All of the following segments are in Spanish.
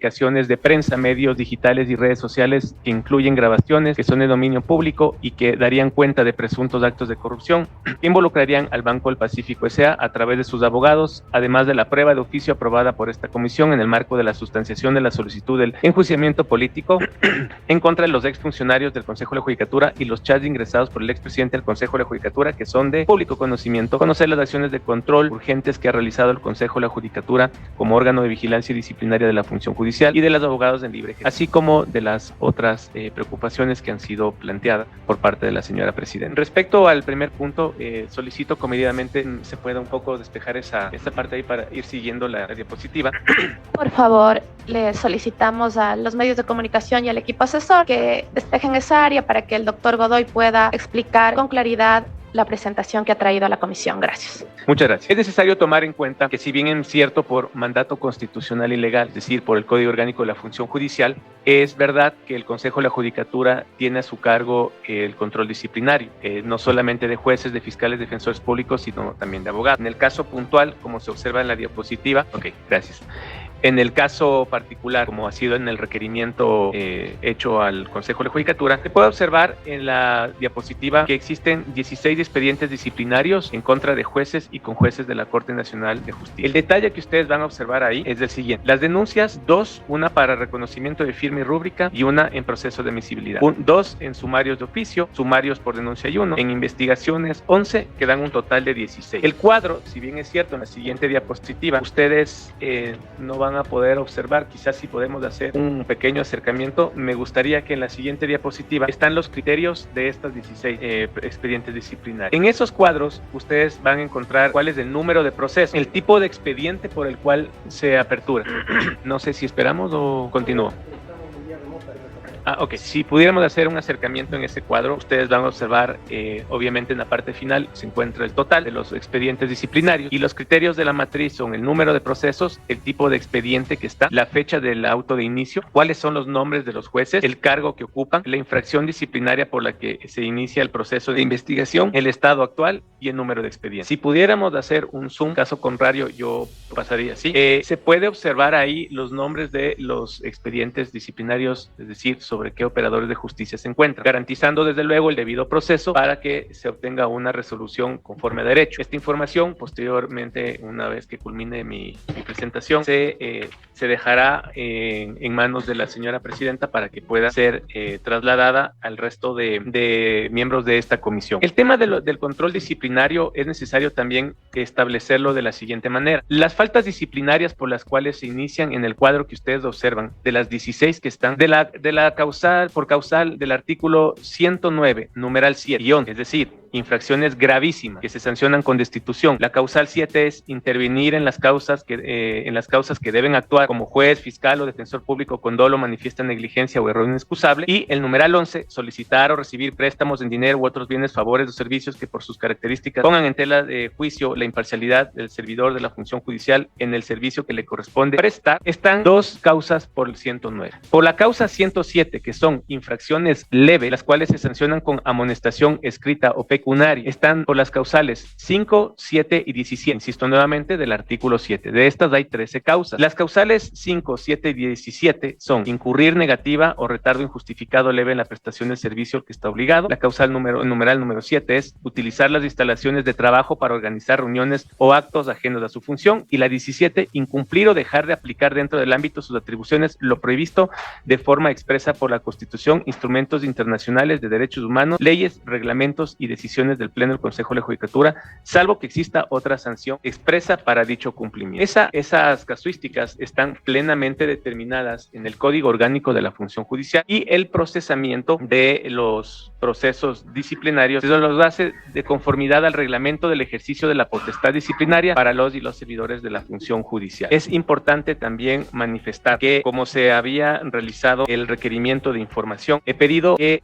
publicaciones de prensa, medios digitales y redes sociales que incluyen grabaciones que son de dominio público y que darían cuenta de presuntos actos de corrupción que involucrarían al Banco del Pacífico S.A. a través de sus abogados, además de la prueba de oficio aprobada por esta comisión en el marco de la sustanciación de la solicitud del enjuiciamiento político en contra de los exfuncionarios del Consejo de la Judicatura y los chats ingresados por el expresidente del Consejo de la Judicatura, que son de público conocimiento, conocer las acciones de control urgentes que ha realizado el Consejo de la Judicatura como órgano de vigilancia disciplinaria de la función judicial y de los abogados en libre, así como de las otras preocupaciones que han sido planteadas por parte de la señora presidenta. Respecto al primer punto, solicito comedidamente se pueda un poco despejar esta parte ahí para ir siguiendo la diapositiva. Por favor, le solicitamos a los medios de comunicación y al equipo asesor que despejen esa área para que el doctor Godoy pueda explicar con claridad la presentación que ha traído a la comisión. Gracias. Muchas gracias. Es necesario tomar en cuenta que si bien es cierto por mandato constitucional y legal, es decir, por el Código Orgánico de la Función Judicial, es verdad que el Consejo de la Judicatura tiene a su cargo el control disciplinario, no solamente de jueces, de fiscales, defensores públicos, sino también de abogados. En el caso puntual, como se observa en la diapositiva, gracias. En el caso particular, como ha sido en el requerimiento hecho al Consejo de la Judicatura, se puede observar en la diapositiva que existen 16 expedientes disciplinarios en contra de jueces y con jueces de la Corte Nacional de Justicia. El detalle que ustedes van a observar ahí es el siguiente. Las denuncias, 2, una para reconocimiento de firma y rúbrica y una en proceso de admisibilidad. 2 en sumarios de oficio, sumarios por denuncia y 1. En investigaciones, 11, que dan un total de 16. El cuadro, si bien es cierto, en la siguiente diapositiva, ustedes no van a poder observar, quizás si podemos hacer un pequeño acercamiento, me gustaría que en la siguiente diapositiva están los criterios de estas 16 expedientes disciplinarios. En esos cuadros ustedes van a encontrar cuál es el número de proceso, el tipo de expediente por el cual se apertura. No sé si esperamos o continúo. Si pudiéramos hacer un acercamiento en ese cuadro, ustedes van a observar, obviamente en la parte final se encuentra el total de los expedientes disciplinarios y los criterios de la matriz son el número de procesos, el tipo de expediente que está, la fecha del auto de inicio, cuáles son los nombres de los jueces, el cargo que ocupan, la infracción disciplinaria por la que se inicia el proceso de investigación, el estado actual y el número de expedientes. Si pudiéramos hacer un zoom, caso contrario, yo pasaría así. Se puede observar ahí los nombres de los expedientes disciplinarios, es decir, sobre qué operadores de justicia se encuentran, garantizando desde luego el debido proceso para que se obtenga una resolución conforme a derecho. Esta información, posteriormente, una vez que culmine mi presentación, se dejará en manos de la señora presidenta para que pueda ser trasladada al resto de miembros de esta comisión. El tema del control disciplinario es necesario también establecerlo de la siguiente manera. Las faltas disciplinarias por las cuales se inician en el cuadro que ustedes observan, de las 16 que están, de la causal del artículo 109, numeral 7, es decir, infracciones gravísimas que se sancionan con destitución. La causal 7 es intervenir en las causas que deben actuar como juez, fiscal o defensor público con dolo, manifiesta negligencia o error inexcusable. Y el numeral 11, solicitar o recibir préstamos en dinero u otros bienes, favores o servicios que por sus características pongan en tela de juicio la imparcialidad del servidor de la función judicial en el servicio que le corresponde prestar. Están 2 causas por el 109. Por la causa 107, que son infracciones leves, las cuales se sancionan con amonestación escrita o pecunaria, están por las causales 5, 7 y 17. Insisto nuevamente del artículo 7. De estas hay 13 causas. Las causales 5, 7 y 17 son incurrir negativa o retardo injustificado leve en la prestación del servicio al que está obligado. La causal numeral número 7 es utilizar las instalaciones de trabajo para organizar reuniones o actos ajenos a su función. Y la 17, incumplir o dejar de aplicar dentro del ámbito de sus atribuciones lo previsto de forma expresa por la Constitución, instrumentos internacionales de derechos humanos, leyes, reglamentos y decisiones del Pleno del Consejo de la Judicatura, salvo que exista otra sanción expresa para dicho cumplimiento. Esas casuísticas están plenamente determinadas en el Código Orgánico de la Función Judicial y el procesamiento de los procesos disciplinarios eso los hace de conformidad al reglamento del ejercicio de la potestad disciplinaria para los y los servidores de la función judicial. Es importante también manifestar que, como se había realizado el requerimiento de información, he pedido que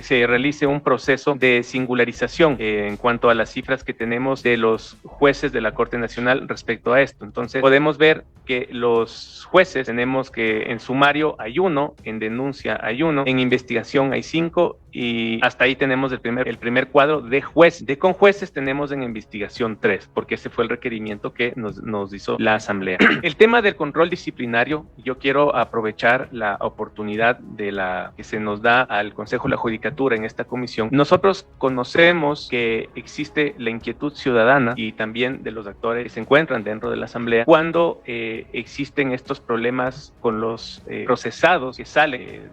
se realice un proceso de singularización en cuanto a las cifras que tenemos de los jueces de la Corte Nacional respecto a esto. Entonces, podemos ver que los jueces tenemos que en sumario hay 1, en denuncia hay 1, en investigación hay 5 y hasta ahí tenemos el primer cuadro de juez. De conjueces tenemos en investigación 3, porque ese fue el requerimiento que nos hizo la Asamblea. El tema del control disciplinario, yo quiero aprovechar la oportunidad que se nos da al Consejo de la Judicatura en esta comisión. Nosotros conocemos que existe la inquietud ciudadana y también de los actores que se encuentran dentro de la Asamblea cuando existen estos problemas con los procesados que salen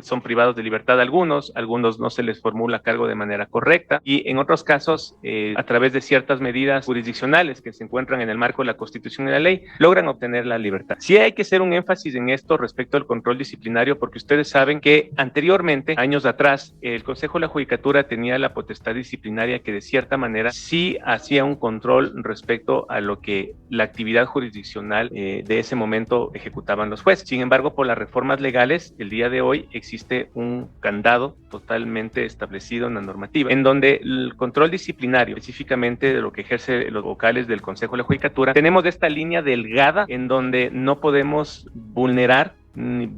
son privados de libertad algunos no se les formula cargo de manera correcta y en otros casos a través de ciertas medidas jurisdiccionales que se encuentran en el marco de la Constitución y la ley logran obtener la libertad. Sí hay que hacer un énfasis en esto respecto al control disciplinario porque ustedes saben que anteriormente, años atrás, el Consejo de la Judicatura tenía la potestad disciplinaria que de cierta manera sí hacía un control respecto a lo que la actividad jurisdiccional de ese momento ejecutaban los jueces. Sin embargo, por las reformas legales, el día de hoy existe un candado totalmente establecido en la normativa, en donde el control disciplinario, específicamente de lo que ejerce los vocales del Consejo de la Judicatura, tenemos esta línea delgada en donde no podemos vulnerar ni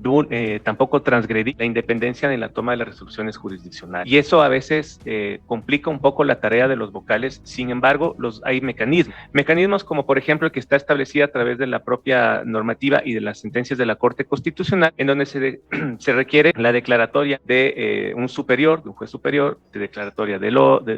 tampoco transgredir la independencia en la toma de las resoluciones jurisdiccionales. Y eso a veces complica un poco la tarea de los vocales. Sin embargo, hay mecanismos como por ejemplo el que está establecido a través de la propia normativa y de las sentencias de la Corte Constitucional, en donde se requiere la declaratoria de un juez superior, de declaratoria de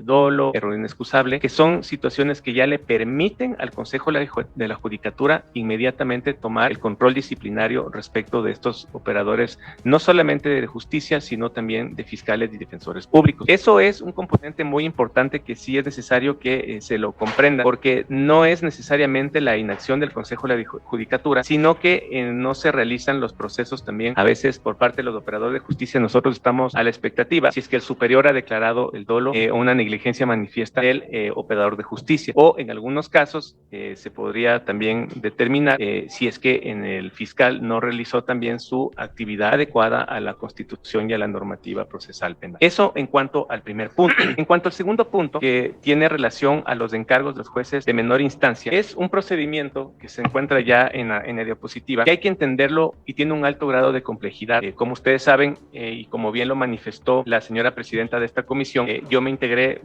dolo, error inexcusable, que son situaciones que ya le permiten al Consejo de la Judicatura inmediatamente tomar el control disciplinario respecto de estos operadores, no solamente de justicia, sino también de fiscales y defensores públicos. Eso es un componente muy importante que sí es necesario que se lo comprenda, porque no es necesariamente la inacción del Consejo de la Judicatura, sino que no se realizan los procesos también, a veces por parte de los operadores de justicia. Nosotros estamos a la expectativa, si es que el superior ha declarado el dolo o una negligencia manifiesta del operador de justicia, o en algunos casos se podría también determinar si es que en el fiscal no realizó también su actividad adecuada a la Constitución y a la normativa procesal penal. Eso en cuanto al primer punto. En cuanto al segundo punto, que tiene relación a los encargos de los jueces de menor instancia, es un procedimiento que se encuentra ya en la diapositiva, que hay que entenderlo y tiene un alto grado de complejidad. Como ustedes saben, y como bien lo manifestó la señora presidenta de esta comisión, yo me integré,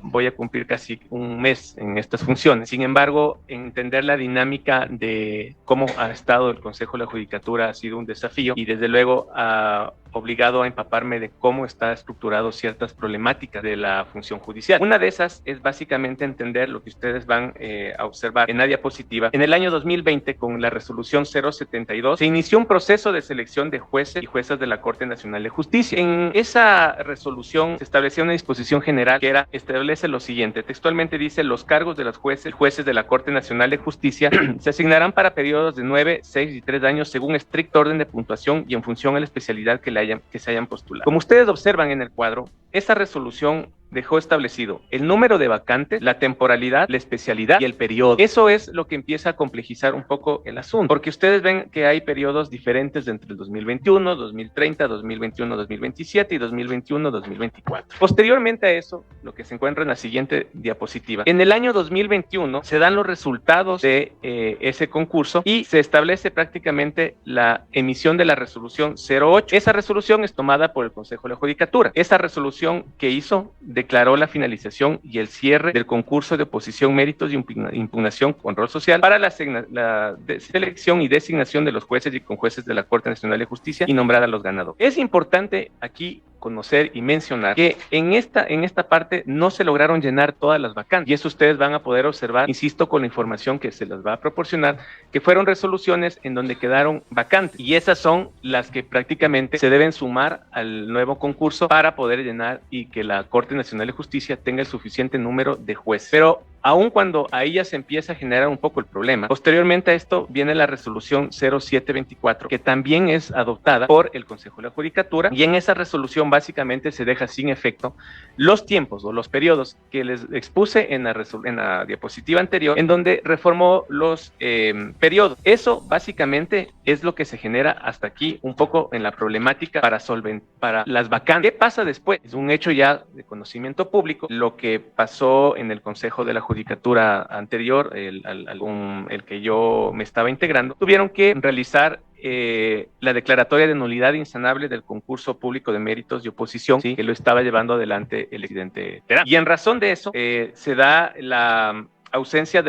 voy a cumplir casi un mes en estas funciones. Sin embargo, entender la dinámica de cómo ha estado el Consejo de la Judicatura ha sido un desafío y desde luego obligado a empaparme de cómo está estructurado ciertas problemáticas de la función judicial. Una de esas es básicamente entender lo que ustedes van a observar en la diapositiva. En el año 2020, con la resolución 072, se inició un proceso de selección de jueces y juezas de la Corte Nacional de Justicia. En esa resolución se establecía una disposición general que establece lo siguiente, textualmente dice: los cargos de los jueces de la Corte Nacional de Justicia se asignarán para periodos de 9, 6 y 3 años según estricto orden de puntuación y en función a la especialidad que se hayan postulado. Como ustedes observan en el cuadro, esa resolución dejó establecido el número de vacantes, la temporalidad, la especialidad y el periodo. Eso es lo que empieza a complejizar un poco el asunto, porque ustedes ven que hay periodos diferentes entre el 2021, 2030, 2021, 2027 y 2021, 2024. Posteriormente a eso, lo que se encuentra en la siguiente diapositiva, en el año 2021 se dan los resultados de ese concurso y se establece prácticamente la emisión de la resolución 08. Esa resolución es tomada por el Consejo de la Judicatura. Esa resolución que hizo declaró la finalización y el cierre del concurso de oposición, méritos y impugnación con rol social para la selección y designación de los jueces y conjueces de la Corte Nacional de Justicia y nombrar a los ganadores. Es importante aquí conocer y mencionar que en esta parte no se lograron llenar todas las vacantes, y eso ustedes van a poder observar, insisto, con la información que se les va a proporcionar, que fueron resoluciones en donde quedaron vacantes, y esas son las que prácticamente se deben sumar al nuevo concurso para poder llenar y que la Corte Nacional de Justicia tenga el suficiente número de jueces. Pero aun cuando ahí ya se empieza a generar un poco el problema, posteriormente a esto viene la resolución 0724, que también es adoptada por el Consejo de la Judicatura, y en esa resolución básicamente se deja sin efecto los tiempos o los periodos que les expuse en la diapositiva anterior, en donde reformó los periodos. Eso básicamente es lo que se genera hasta aquí un poco en la problemática para las vacantes. ¿Qué pasa después? Es un hecho ya de conocimiento público lo que pasó en el Consejo de la Judicatura anterior, el que yo me estaba integrando. Tuvieron que realizar la declaratoria de nulidad insanable del concurso público de méritos de oposición, ¿sí?, que lo estaba llevando adelante el presidente Terán. Y en razón de eso, se da la ausencia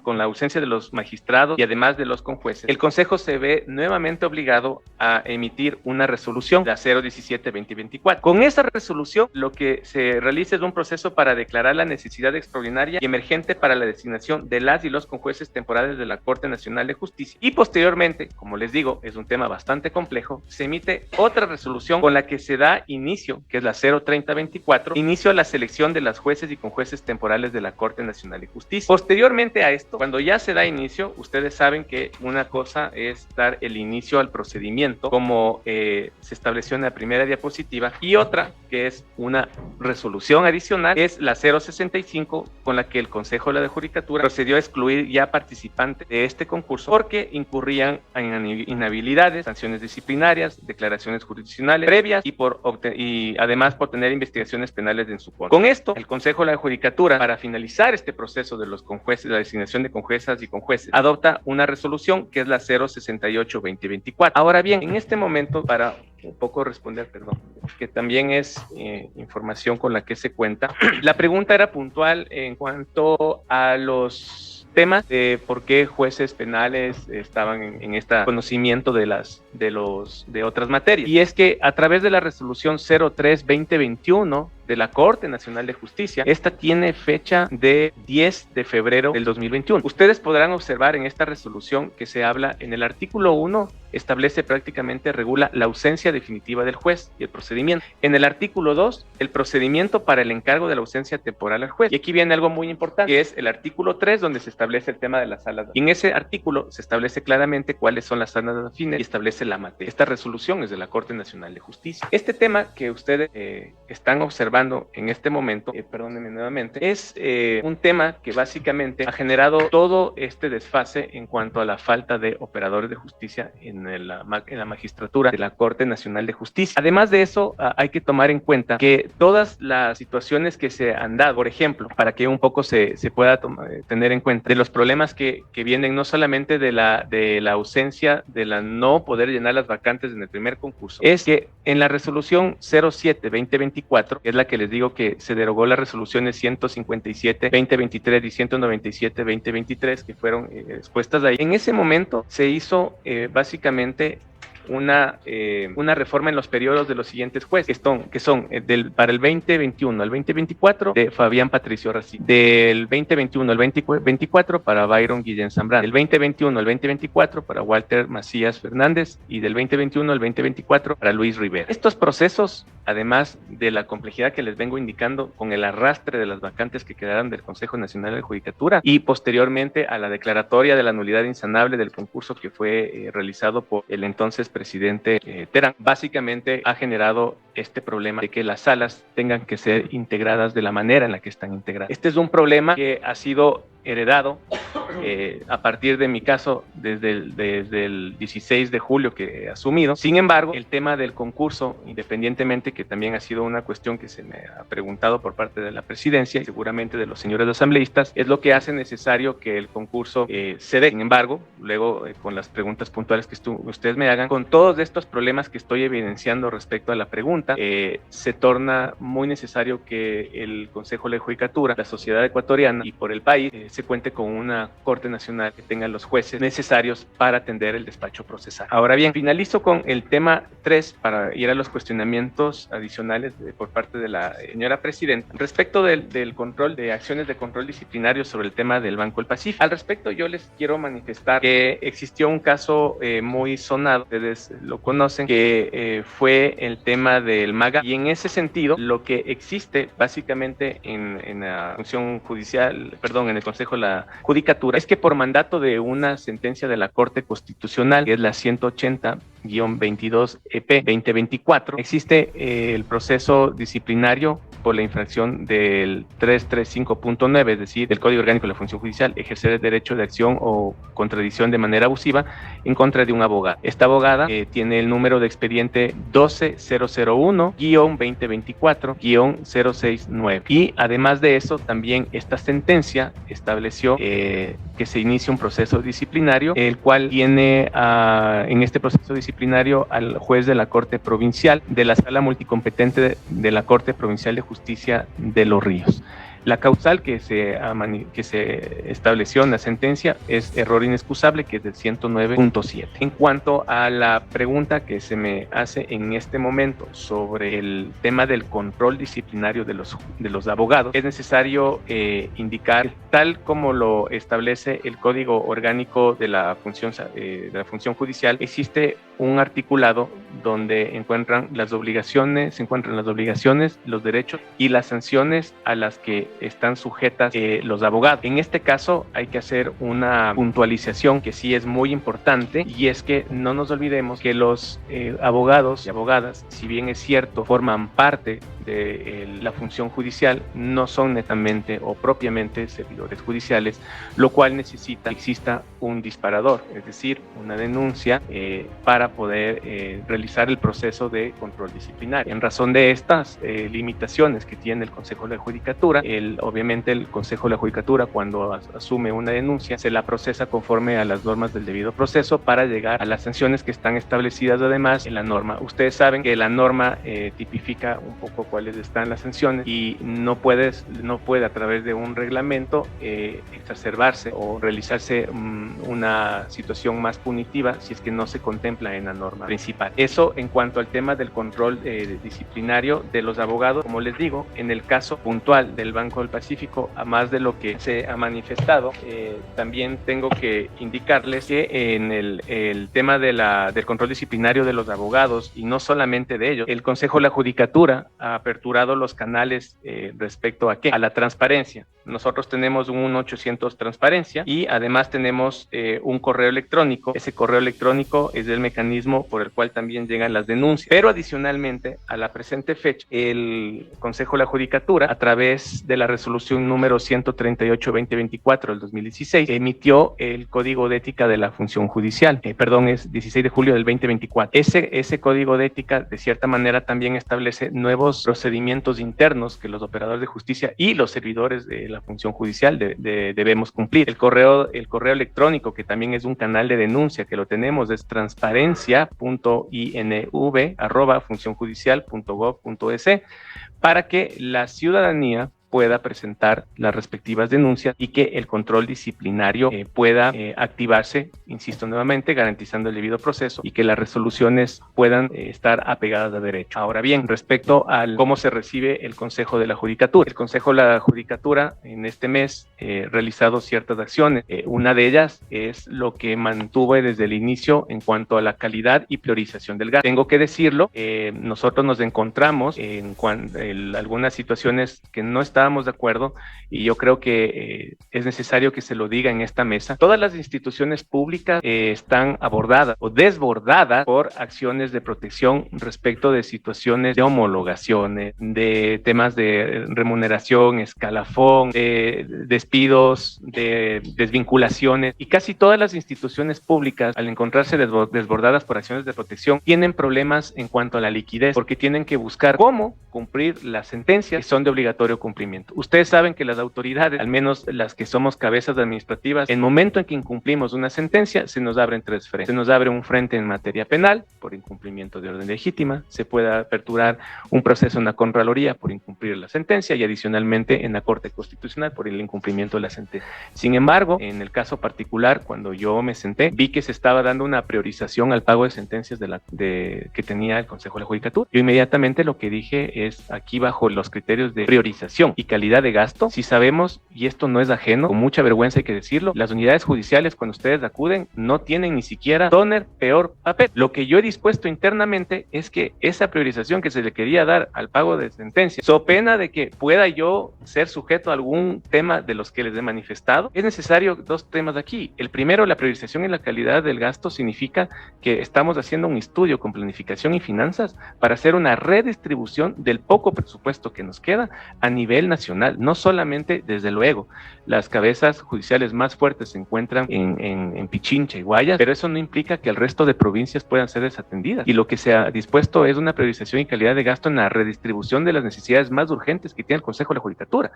con la ausencia de los magistrados y además de los conjueces, el Consejo se ve nuevamente obligado a emitir una resolución, la 017-2024. Con esa resolución, lo que se realiza es un proceso para declarar la necesidad extraordinaria y emergente para la designación de las y los conjueces temporales de la Corte Nacional de Justicia. Y posteriormente, como les digo, es un tema bastante complejo, se emite otra resolución con la que se da inicio, que es la 030-24, inicio a la selección de las jueces y conjueces temporales de la Corte Nacional de Justicia. Posteriormente a esto, cuando ya se da inicio, ustedes saben que una cosa es dar el inicio al procedimiento, como se estableció en la primera diapositiva, y otra, que es una resolución adicional, es la 065, con la que el Consejo de la Judicatura procedió a excluir ya participantes de este concurso porque incurrían en inhabilidades, sanciones disciplinarias, declaraciones jurisdiccionales previas y además por tener investigaciones penales en su contra. Con esto, el Consejo de la Judicatura, para finalizar este proceso de los conjueces, la designación de conjuezas y conjueces, adopta una resolución que es la 068-2024. Ahora bien, en este momento, para un poco responder, que también es información con la que se cuenta, la pregunta era puntual en cuanto a los temas de por qué jueces penales estaban en este conocimiento de otras materias. Y es que a través de la resolución 03-2021 de la Corte Nacional de Justicia, esta tiene fecha de 10 de febrero del 2021. Ustedes podrán observar en esta resolución que se habla en el artículo 1, establece prácticamente, regula la ausencia definitiva del juez y el procedimiento. En el artículo 2, el procedimiento para el encargo de la ausencia temporal al juez. Y aquí viene algo muy importante, que es el artículo 3, donde se establece el tema de las salas. Y en ese artículo se establece claramente cuáles son las salas afines y establece la materia. Esta resolución es de la Corte Nacional de Justicia. Este tema que ustedes están observando en este momento, perdónenme nuevamente, es un tema que básicamente ha generado todo este desfase en cuanto a la falta de operadores de justicia en la magistratura de la Corte Nacional de Justicia. Además de eso, hay que tomar en cuenta que todas las situaciones que se han dado, por ejemplo, para que un poco se pueda tener en cuenta de los problemas que vienen no solamente de la ausencia, de la no poder llenar las vacantes en el primer concurso, es que en la resolución 07-2024, que es la que les digo que se derogó las resoluciones 157-2023 y 197-2023 que fueron expuestas ahí. En ese momento se hizo básicamente una reforma en los periodos de los siguientes jueces, que son para el 2021 al 2024 de Fabián Patricio Racine, del 2021 al 2024 para Byron Guillén Zambrano, del 2021 al 2024 para Walter Macías Fernández y del 2021 al 2024 para Luis Rivera. Estos procesos, además de la complejidad que les vengo indicando con el arrastre de las vacantes que quedaron del Consejo Nacional de Judicatura y posteriormente a la declaratoria de la nulidad insanable del concurso que fue realizado por el entonces presidente Terán, básicamente ha generado este problema de que las salas tengan que ser integradas de la manera en la que están integradas. Este es un problema que ha sido heredado a partir de mi caso desde el 16 de julio que he asumido. Sin embargo, el tema del concurso, independientemente que también ha sido una cuestión que se me ha preguntado por parte de la presidencia y seguramente de los señores asambleístas, es lo que hace necesario que el concurso se dé. Sin embargo, luego con las preguntas puntuales que ustedes me hagan, con todos estos problemas que estoy evidenciando respecto a la pregunta, se torna muy necesario que el Consejo de la Judicatura, la sociedad ecuatoriana y por el país se cuente con una Corte Nacional que tenga los jueces necesarios para atender el despacho procesal. Ahora bien, finalizo con el tema 3 para ir a los cuestionamientos adicionales por parte de la señora presidenta respecto del control de acciones de control disciplinario sobre el tema del Banco del Pacífico. Al respecto, yo les quiero manifestar que existió un caso muy sonado, ustedes lo conocen, que fue el tema del MAGA, y en ese sentido lo que existe básicamente en la función judicial, en el Consejo de la Judicatura, es que por mandato de una sentencia de la Corte Constitucional, que es la 180 22-EP-2024, existe el proceso disciplinario por la infracción del 335.9, es decir, del Código Orgánico de la Función Judicial, ejercer el derecho de acción o contradicción de manera abusiva en contra de un abogado. Esta abogada tiene el número de expediente 12001-2024-069. Y además de eso, también esta sentencia estableció que se inicie un proceso disciplinario, el cual tiene en este proceso disciplinario al juez de la Corte Provincial de la Sala Multicompetente de la Corte Provincial de Justicia de Los Ríos. La causal que se estableció en la sentencia es error inexcusable, que es del 109.7. En cuanto a la pregunta que se me hace en este momento sobre el tema del control disciplinario de los abogados, es necesario indicar, tal como lo establece el Código Orgánico de la Función Judicial, existe un articulado donde se encuentran las obligaciones, los derechos y las sanciones a las que están sujetas los abogados. En este caso hay que hacer una puntualización que sí es muy importante, y es que no nos olvidemos que los abogados y abogadas, si bien es cierto, forman parte de la función judicial, no son netamente o propiamente servidores judiciales, lo cual necesita que exista un disparador, es decir, una denuncia para poder realizar el proceso de control disciplinario. En razón de estas limitaciones que tiene el Consejo de la Judicatura, obviamente el Consejo de la Judicatura, cuando asume una denuncia, se la procesa conforme a las normas del debido proceso para llegar a las sanciones que están establecidas además en la norma. Ustedes saben que la norma tipifica un poco cuáles están las sanciones, y no puede a través de un reglamento exacerbarse o realizarse una situación más punitiva si es que no se contempla en la norma principal. Eso en cuanto al tema del control disciplinario de los abogados. Como les digo, en el caso puntual del Banco del Pacífico, a más de lo que se ha manifestado, también tengo que indicarles que en el tema del control disciplinario de los abogados, y no solamente de ellos, el Consejo de la Judicatura ha aperturado los canales respecto a la transparencia. Nosotros tenemos un 1-800 transparencia, y además tenemos un correo electrónico. Ese correo electrónico es el mecanismo por el cual también llegan las denuncias. Pero adicionalmente, a la presente fecha, el Consejo de la Judicatura, a través de la resolución número 138-2024 del 2016, emitió el Código de Ética de la Función Judicial. Es 16 de julio del 2024. Ese Código de Ética, de cierta manera, también establece nuevos procedimientos internos que los operadores de justicia y los servidores de la función judicial debemos cumplir. El correo electrónico, que también es un canal de denuncia, que lo tenemos, es transparencia.inv@funcionjudicial.gov.es, para que la ciudadanía pueda presentar las respectivas denuncias y que el control disciplinario pueda activarse, insisto nuevamente, garantizando el debido proceso y que las resoluciones puedan estar apegadas a derecho. Ahora bien, respecto a cómo se recibe el Consejo de la Judicatura. El Consejo de la Judicatura en este mes ha realizado ciertas acciones. Una de ellas es lo que mantuve desde el inicio en cuanto a la calidad y priorización del gasto. Tengo que decirlo, nosotros nos encontramos en algunas situaciones que no estábamos de acuerdo, y yo creo que es necesario que se lo diga en esta mesa. Todas las instituciones públicas están abordadas o desbordadas por acciones de protección respecto de situaciones de homologaciones, de temas de remuneración, escalafón, de despidos, de desvinculaciones, y casi todas las instituciones públicas, al encontrarse desbordadas por acciones de protección, tienen problemas en cuanto a la liquidez, porque tienen que buscar cómo cumplir las sentencias que son de obligatorio cumplimiento. Ustedes saben que las autoridades, al menos las que somos cabezas administrativas, en el momento en que incumplimos una sentencia, se nos abren tres frentes. Se nos abre un frente en materia penal por incumplimiento de orden legítima, se puede aperturar un proceso en la Contraloría por incumplir la sentencia, y adicionalmente en la Corte Constitucional por el incumplimiento de la sentencia. Sin embargo, en el caso particular, cuando yo me senté, vi que se estaba dando una priorización al pago de sentencias que tenía el Consejo de la Judicatura. Yo inmediatamente lo que dije es, aquí bajo los criterios de priorización y calidad de gasto, si sabemos, y esto no es ajeno, con mucha vergüenza hay que decirlo, las unidades judiciales, cuando ustedes acuden, no tienen ni siquiera toner, peor papel. Lo que yo he dispuesto internamente es que esa priorización que se le quería dar al pago de sentencia, so pena de que pueda yo ser sujeto a algún tema de los que les he manifestado, es necesario dos temas aquí. El primero, la priorización en la calidad del gasto significa que estamos haciendo un estudio con planificación y finanzas para hacer una redistribución del poco presupuesto que nos queda a nivel nacional, no solamente, desde luego, las cabezas judiciales más fuertes se encuentran en Pichincha y Guayas, pero eso no implica que el resto de provincias puedan ser desatendidas. Y lo que se ha dispuesto es una priorización y calidad de gasto en la redistribución de las necesidades más urgentes que tiene el Consejo de la Judicatura.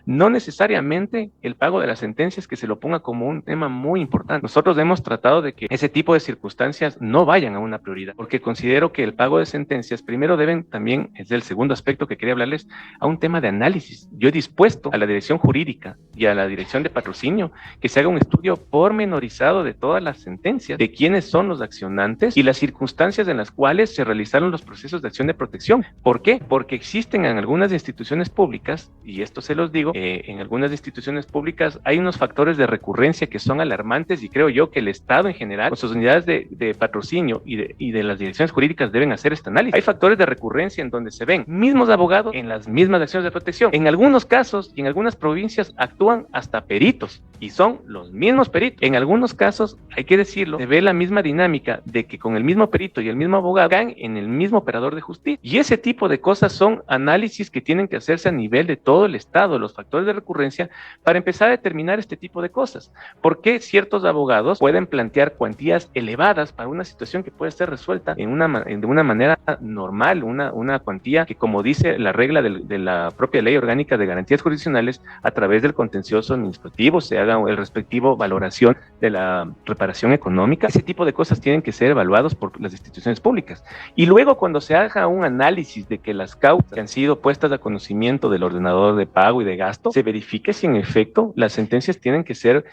No necesariamente el pago de las sentencias, que se lo ponga como un tema muy importante. Nosotros hemos tratado de que ese tipo de circunstancias no vayan a una prioridad, porque considero que el pago de sentencias primero deben también, es el segundo aspecto que quería hablarles, a un tema de análisis. Yo he dispuesto a la dirección jurídica y a la dirección de patrocinio que se haga un estudio pormenorizado de todas las sentencias, de quiénes son los accionantes y las circunstancias en las cuales se realizaron los procesos de acción de protección. ¿Por qué? Porque existen en algunas instituciones públicas, y esto se los digo, en algunas instituciones públicas hay unos factores de recurrencia que son alarmantes, y creo yo que el Estado en general, con sus unidades de patrocinio y de las direcciones jurídicas, deben hacer este análisis. Hay factores de recurrencia en donde se ven mismos abogados en las mismas acciones de protección. En algunos casos y en algunas provincias actúan hasta peritos y son los mismos peritos. En algunos casos, hay que decirlo, se ve la misma dinámica de que con el mismo perito y el mismo abogado caen en el mismo operador de justicia. Y ese tipo de cosas son análisis que tienen que hacerse a nivel de todo el Estado, los factores de recurrencia, para empezar a determinar este tipo de cosas. ¿Por qué ciertos abogados pueden plantear cuantías elevadas para una situación que puede ser resuelta de una manera normal, una cuantía que, como dice la regla de la propia Ley Orgánica de Garantías Jurisdiccionales, a través del contencioso administrativo se haga el respectivo valoración de la reparación económica? Ese tipo de cosas tienen que ser evaluados por las instituciones públicas. Y luego, cuando se haga un análisis de que las causas que han sido puestas a conocimiento del ordenador de pago y de gasto, se verifique si en efecto las sentencias tienen que ser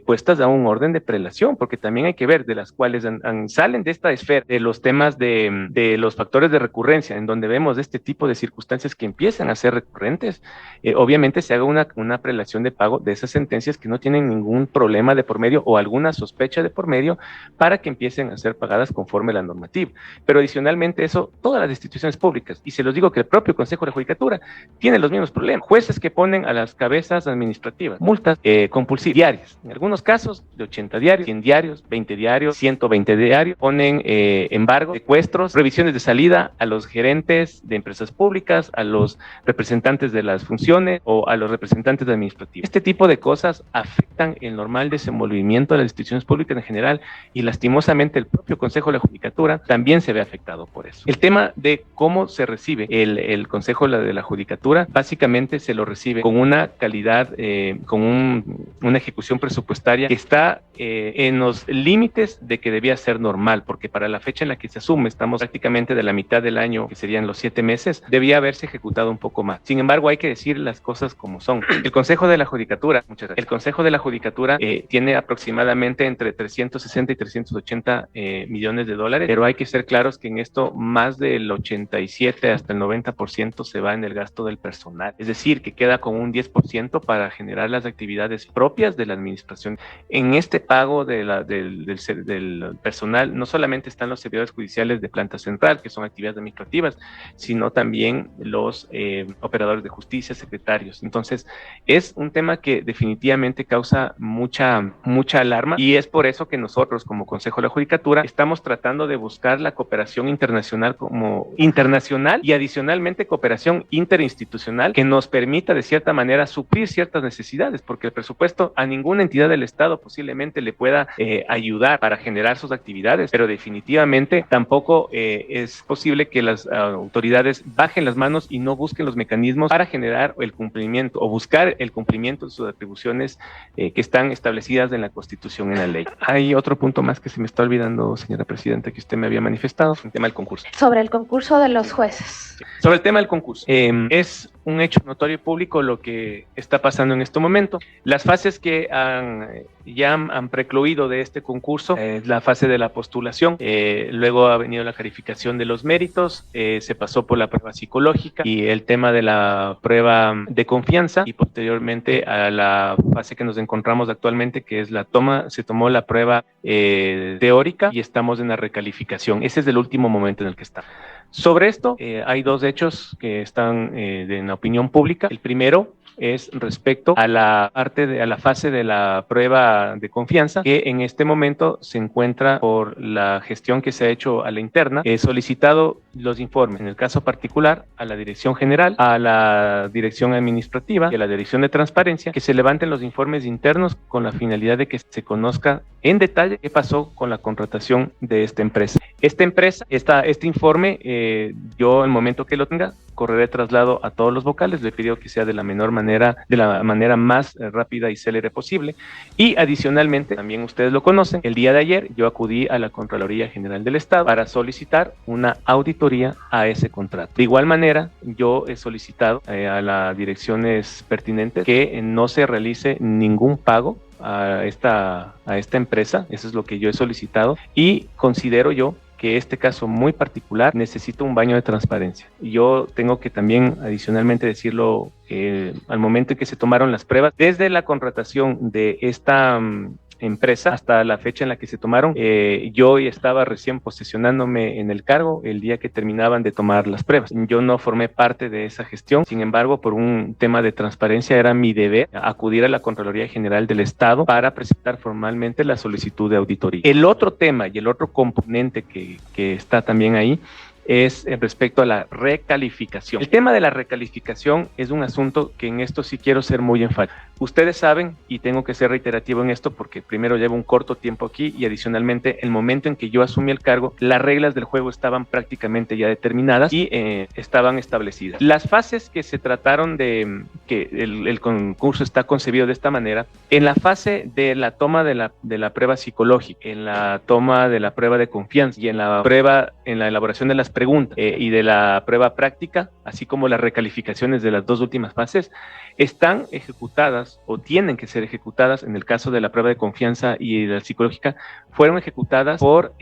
puestas a un orden de prelación, porque también hay que ver de las cuales salen de esta esfera de los temas de los factores de recurrencia, en donde vemos este tipo de circunstancias que empiezan a ser recurrentes. Obviamente se haga una prelación de pago de esas sentencias que no tienen ningún problema de por medio o alguna sospecha de por medio, para que empiecen a ser pagadas conforme la normativa. Pero adicionalmente eso, todas las instituciones públicas, y se los digo que el propio Consejo de la Judicatura tiene los mismos problemas. Jueces que ponen a las cabezas administrativas multas compulsivas diarias, en algunos casos de 80 diarios, 100 diarios, 20 diarios, 120 diarios, ponen embargos, secuestros, revisiones de salida a los gerentes de empresas públicas, a los representantes de las funciones o a los representantes administrativos. Este tipo de cosas afectan el normal desenvolvimiento de las instituciones públicas en general, y lastimosamente el propio Consejo de la Judicatura también se ve afectado por eso. El tema de cómo se recibe el Consejo de la Judicatura, básicamente se lo recibe con una calidad, con una ejecución presupuestaria que está en los límites de que debía ser normal, porque para la fecha en la que se asume, estamos prácticamente de la mitad del año, que serían los 7 meses, debía haberse ejecutado un poco más. Sin embargo, hay que decir las cosas como son. El Consejo de la Judicatura, el Consejo de la Judicatura tiene aproximadamente entre 360 y 380 millones de dólares, pero hay que ser claros que en esto más del 87 hasta el 90% se va en el gasto del personal, es decir, que queda con un 10% para generar las actividades propias de la administración. En este pago del personal no solamente están los servidores judiciales de planta central, que son actividades administrativas, sino también los operadores de justicia, secretarios. Entonces, es un tema que definitivamente causa mucha alarma, y es por eso que nosotros, como Consejo de la Judicatura, estamos tratando de buscar la cooperación internacional y adicionalmente cooperación interinstitucional que nos permita de cierta manera suplir ciertas necesidades, porque el presupuesto a ninguna entidad del Estado posiblemente le pueda ayudar para generar sus actividades, pero definitivamente tampoco es posible que las autoridades bajen las manos y no busquen los mecanismos para generar el cumplimiento o buscar el cumplimiento de sus atribuciones que están establecidas en la Constitución y en la ley. Hay otro punto más que se me está olvidando, señora presidenta, que usted me había manifestado, el tema del concurso. Sobre el concurso de los jueces. Sobre el tema del concurso. Es un hecho notorio y público lo que está pasando en este momento. Las fases que ya han precluido de este concurso es la fase de la postulación, luego ha venido la calificación de los méritos, se pasó por la prueba psicológica y el tema de la prueba de confianza, y posteriormente a la fase que nos encontramos actualmente, que es se tomó la prueba teórica, y estamos en la recalificación recalificación. Ese es el último momento en el que está. Sobre esto, hay dos hechos que están en la opinión pública. El primero es respecto a la fase de la prueba de confianza, que en este momento se encuentra por la gestión que se ha hecho a la interna. He solicitado los informes, en el caso particular, a la Dirección General, a la Dirección Administrativa y a la Dirección de Transparencia, que se levanten los informes internos con la finalidad de que se conozca en detalle qué pasó con la contratación de esta empresa. Este informe, yo en el momento que lo tenga, correré traslado a todos los vocales. Le pido que sea de la manera más rápida y célere posible. Y adicionalmente, también ustedes lo conocen, el día de ayer yo acudí a la Contraloría General del Estado para solicitar una auditoría a ese contrato. De igual manera, yo he solicitado a las direcciones pertinentes que no se realice ningún pago a esta empresa. Eso es lo que yo he solicitado, y considero yo que este caso muy particular necesita un baño de transparencia. Y yo tengo que también adicionalmente decirlo, al momento en que se tomaron las pruebas, desde la contratación de esta empresa hasta la fecha en la que se tomaron, yo estaba recién posesionándome en el cargo el día que terminaban de tomar las pruebas. Yo no formé parte de esa gestión, sin embargo, por un tema de transparencia era mi deber acudir a la Contraloría General del Estado para presentar formalmente la solicitud de auditoría. El otro tema y el otro componente que está también ahí es respecto a la recalificación. El tema de la recalificación es un asunto que en esto sí quiero ser muy enfático. Ustedes saben, y tengo que ser reiterativo en esto porque primero llevo un corto tiempo aquí y adicionalmente el momento en que yo asumí el cargo, las reglas del juego estaban prácticamente ya determinadas y estaban establecidas. Las fases que se trataron de que el concurso está concebido de esta manera: en la fase de la toma de la prueba psicológica, en la toma de la prueba de confianza y en la elaboración de las preguntas y de la prueba práctica, así como las recalificaciones de las dos últimas fases, están ejecutadas o tienen que ser ejecutadas. En el caso de la prueba de confianza y de la psicológica, fueron ejecutadas por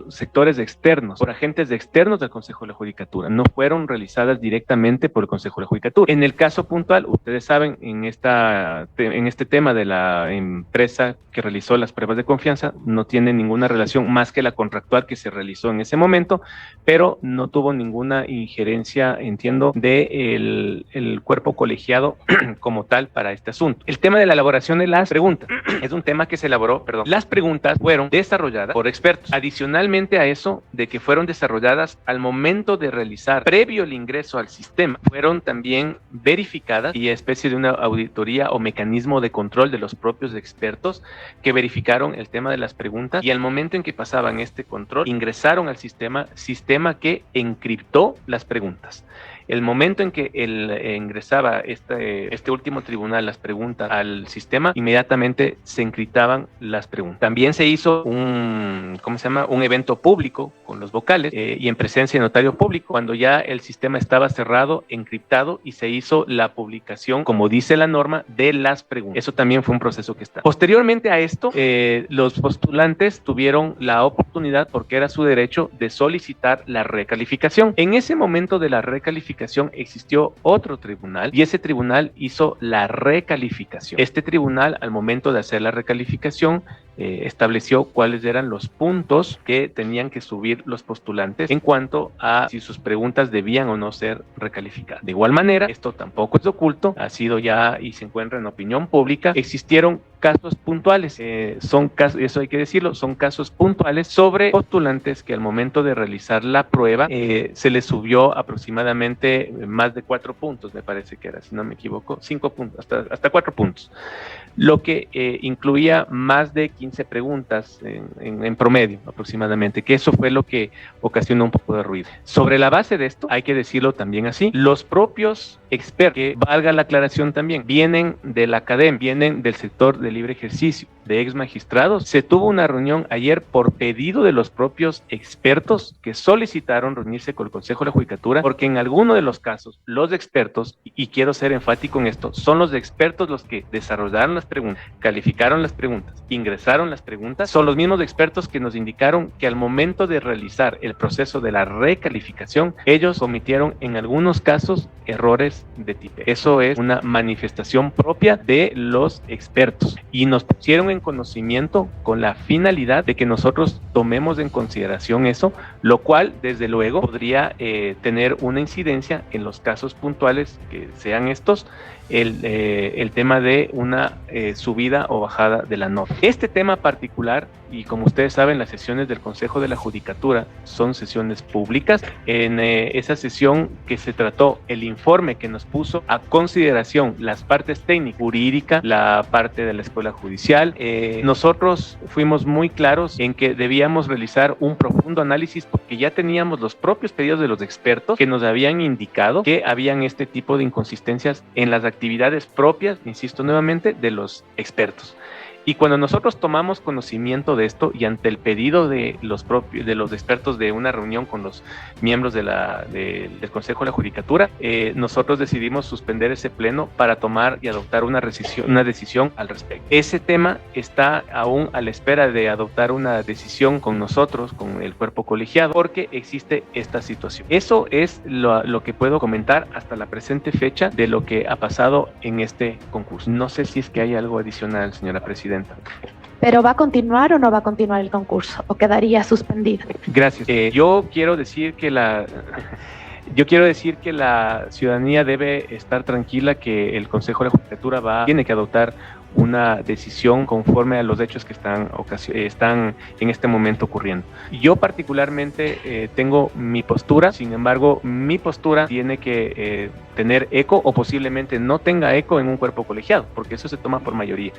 sectores externos, por agentes externos del Consejo de la Judicatura, no fueron realizadas directamente por el Consejo de la Judicatura. En el caso puntual, ustedes saben, en este tema de la empresa que realizó las pruebas de confianza, no tiene ninguna relación más que la contractual que se realizó en ese momento, pero no tuvo ninguna injerencia, entiendo, de el cuerpo colegiado como tal para este asunto. El tema de la elaboración de las preguntas es un tema que se elaboró, las preguntas fueron desarrolladas por expertos. Adicionalmente a eso, de que fueron desarrolladas al momento de realizar, previo el ingreso al sistema, fueron también verificadas y especie de una auditoría o mecanismo de control de los propios expertos que verificaron el tema de las preguntas, y al momento en que pasaban este control, ingresaron al sistema que encriptó las preguntas. El momento en que ingresaba este último tribunal las preguntas al sistema, inmediatamente se encriptaban las preguntas. También se hizo un evento público con los vocales y en presencia de notario público, cuando ya el sistema estaba cerrado, encriptado, y se hizo la publicación, como dice la norma, de las preguntas. Eso también fue un proceso que está. Posteriormente a esto, los postulantes tuvieron la oportunidad, porque era su derecho, de solicitar la recalificación. En ese momento de la recalificación existió otro tribunal y ese tribunal hizo la recalificación. Este tribunal, al momento de hacer la recalificación, estableció cuáles eran los puntos que tenían que subir los postulantes en cuanto a si sus preguntas debían o no ser recalificadas. De igual manera, esto tampoco es oculto, ha sido ya y se encuentra en opinión pública, existieron casos puntuales, eso hay que decirlo, son casos puntuales sobre postulantes que al momento de realizar la prueba se les subió aproximadamente más de 4 puntos, me parece que era, si no me equivoco, 5 puntos, hasta 4 puntos, lo que incluía más de 15 preguntas en promedio aproximadamente, que eso fue lo que ocasionó un poco de ruido. Sobre la base de esto, hay que decirlo también así, los propios expertos, que valga la aclaración también, vienen de la academia, vienen del sector de libre ejercicio, de ex magistrados. Se tuvo una reunión ayer por pedido de los propios expertos que solicitaron reunirse con el Consejo de la Judicatura, porque en alguno alguno de los casos, los expertos, y quiero ser enfático en esto, son los expertos los que desarrollaron las preguntas, calificaron las preguntas, ingresaron las preguntas, son los mismos expertos que nos indicaron que al momento de realizar el proceso de la recalificación, ellos cometieron en algunos casos errores de tipo. Eso es una manifestación propia de los expertos y nos pusieron en conocimiento con la finalidad de que nosotros tomemos en consideración eso, lo cual desde luego podría tener una incidencia en los casos puntuales que sean estos, el tema de una subida o bajada de la norma. Este tema particular, y como ustedes saben, las sesiones del Consejo de la Judicatura son sesiones públicas. En esa sesión que se trató el informe que nos puso a consideración las partes técnicas, jurídica, la parte de la Escuela Judicial, nosotros fuimos muy claros en que debíamos realizar un profundo análisis porque ya teníamos los propios pedidos de los expertos que nos habían indicado que habían este tipo de inconsistencias en las actividades propias, insisto nuevamente, de los expertos. Y cuando nosotros tomamos conocimiento de esto y ante el pedido de los expertos de una reunión con los miembros del Consejo de la Judicatura, nosotros decidimos suspender ese pleno para tomar y adoptar una decisión al respecto. Ese tema está aún a la espera de adoptar una decisión con nosotros, con el cuerpo colegiado, porque existe esta situación. Eso es lo que puedo comentar hasta la presente fecha de lo que ha pasado en este concurso. No sé si es que hay algo adicional, señora presidenta. ¿Pero va a continuar o no va a continuar el concurso? ¿O quedaría suspendido? Gracias. Yo quiero decir que la ciudadanía debe estar tranquila que el Consejo de la Judicatura tiene que adoptar una decisión conforme a los hechos que están en este momento ocurriendo. Yo particularmente tengo mi postura, sin embargo, mi postura tiene que tener eco o posiblemente no tenga eco en un cuerpo colegiado, porque eso se toma por mayoría.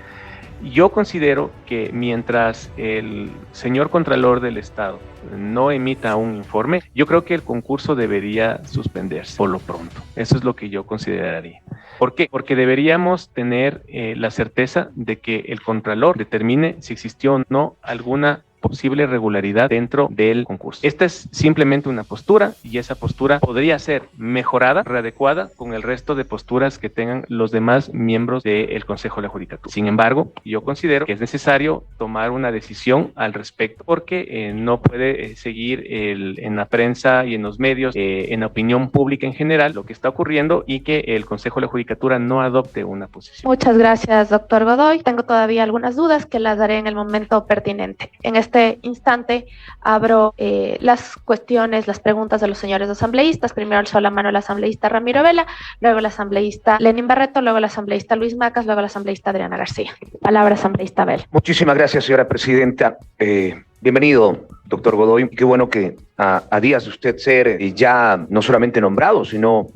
Yo considero que mientras el señor Contralor del Estado no emita un informe, yo creo que el concurso debería suspenderse por lo pronto. Eso es lo que yo consideraría. ¿Por qué? Porque deberíamos tener la certeza de que el Contralor determine si existió o no alguna posible irregularidad dentro del concurso. Esta es simplemente una postura y esa postura podría ser mejorada, readecuada con el resto de posturas que tengan los demás miembros del Consejo de la Judicatura. Sin embargo, yo considero que es necesario tomar una decisión al respecto porque no puede seguir en la prensa y en los medios, en la opinión pública en general, lo que está ocurriendo y que el Consejo de la Judicatura no adopte una posición. Muchas gracias, doctor Godoy. Tengo todavía algunas dudas que las daré en el momento pertinente. En este instante abro las preguntas de los señores asambleístas. Primero alzó la mano el asambleísta Ramiro Vela, luego el asambleísta Lenin Barreto, luego el asambleísta Luis Macas, luego el asambleísta Adriana García. Palabra, asambleísta Vela. Muchísimas gracias, señora presidenta. Bienvenido, doctor Godoy. Qué bueno que a días de usted ser ya no solamente nombrado, sino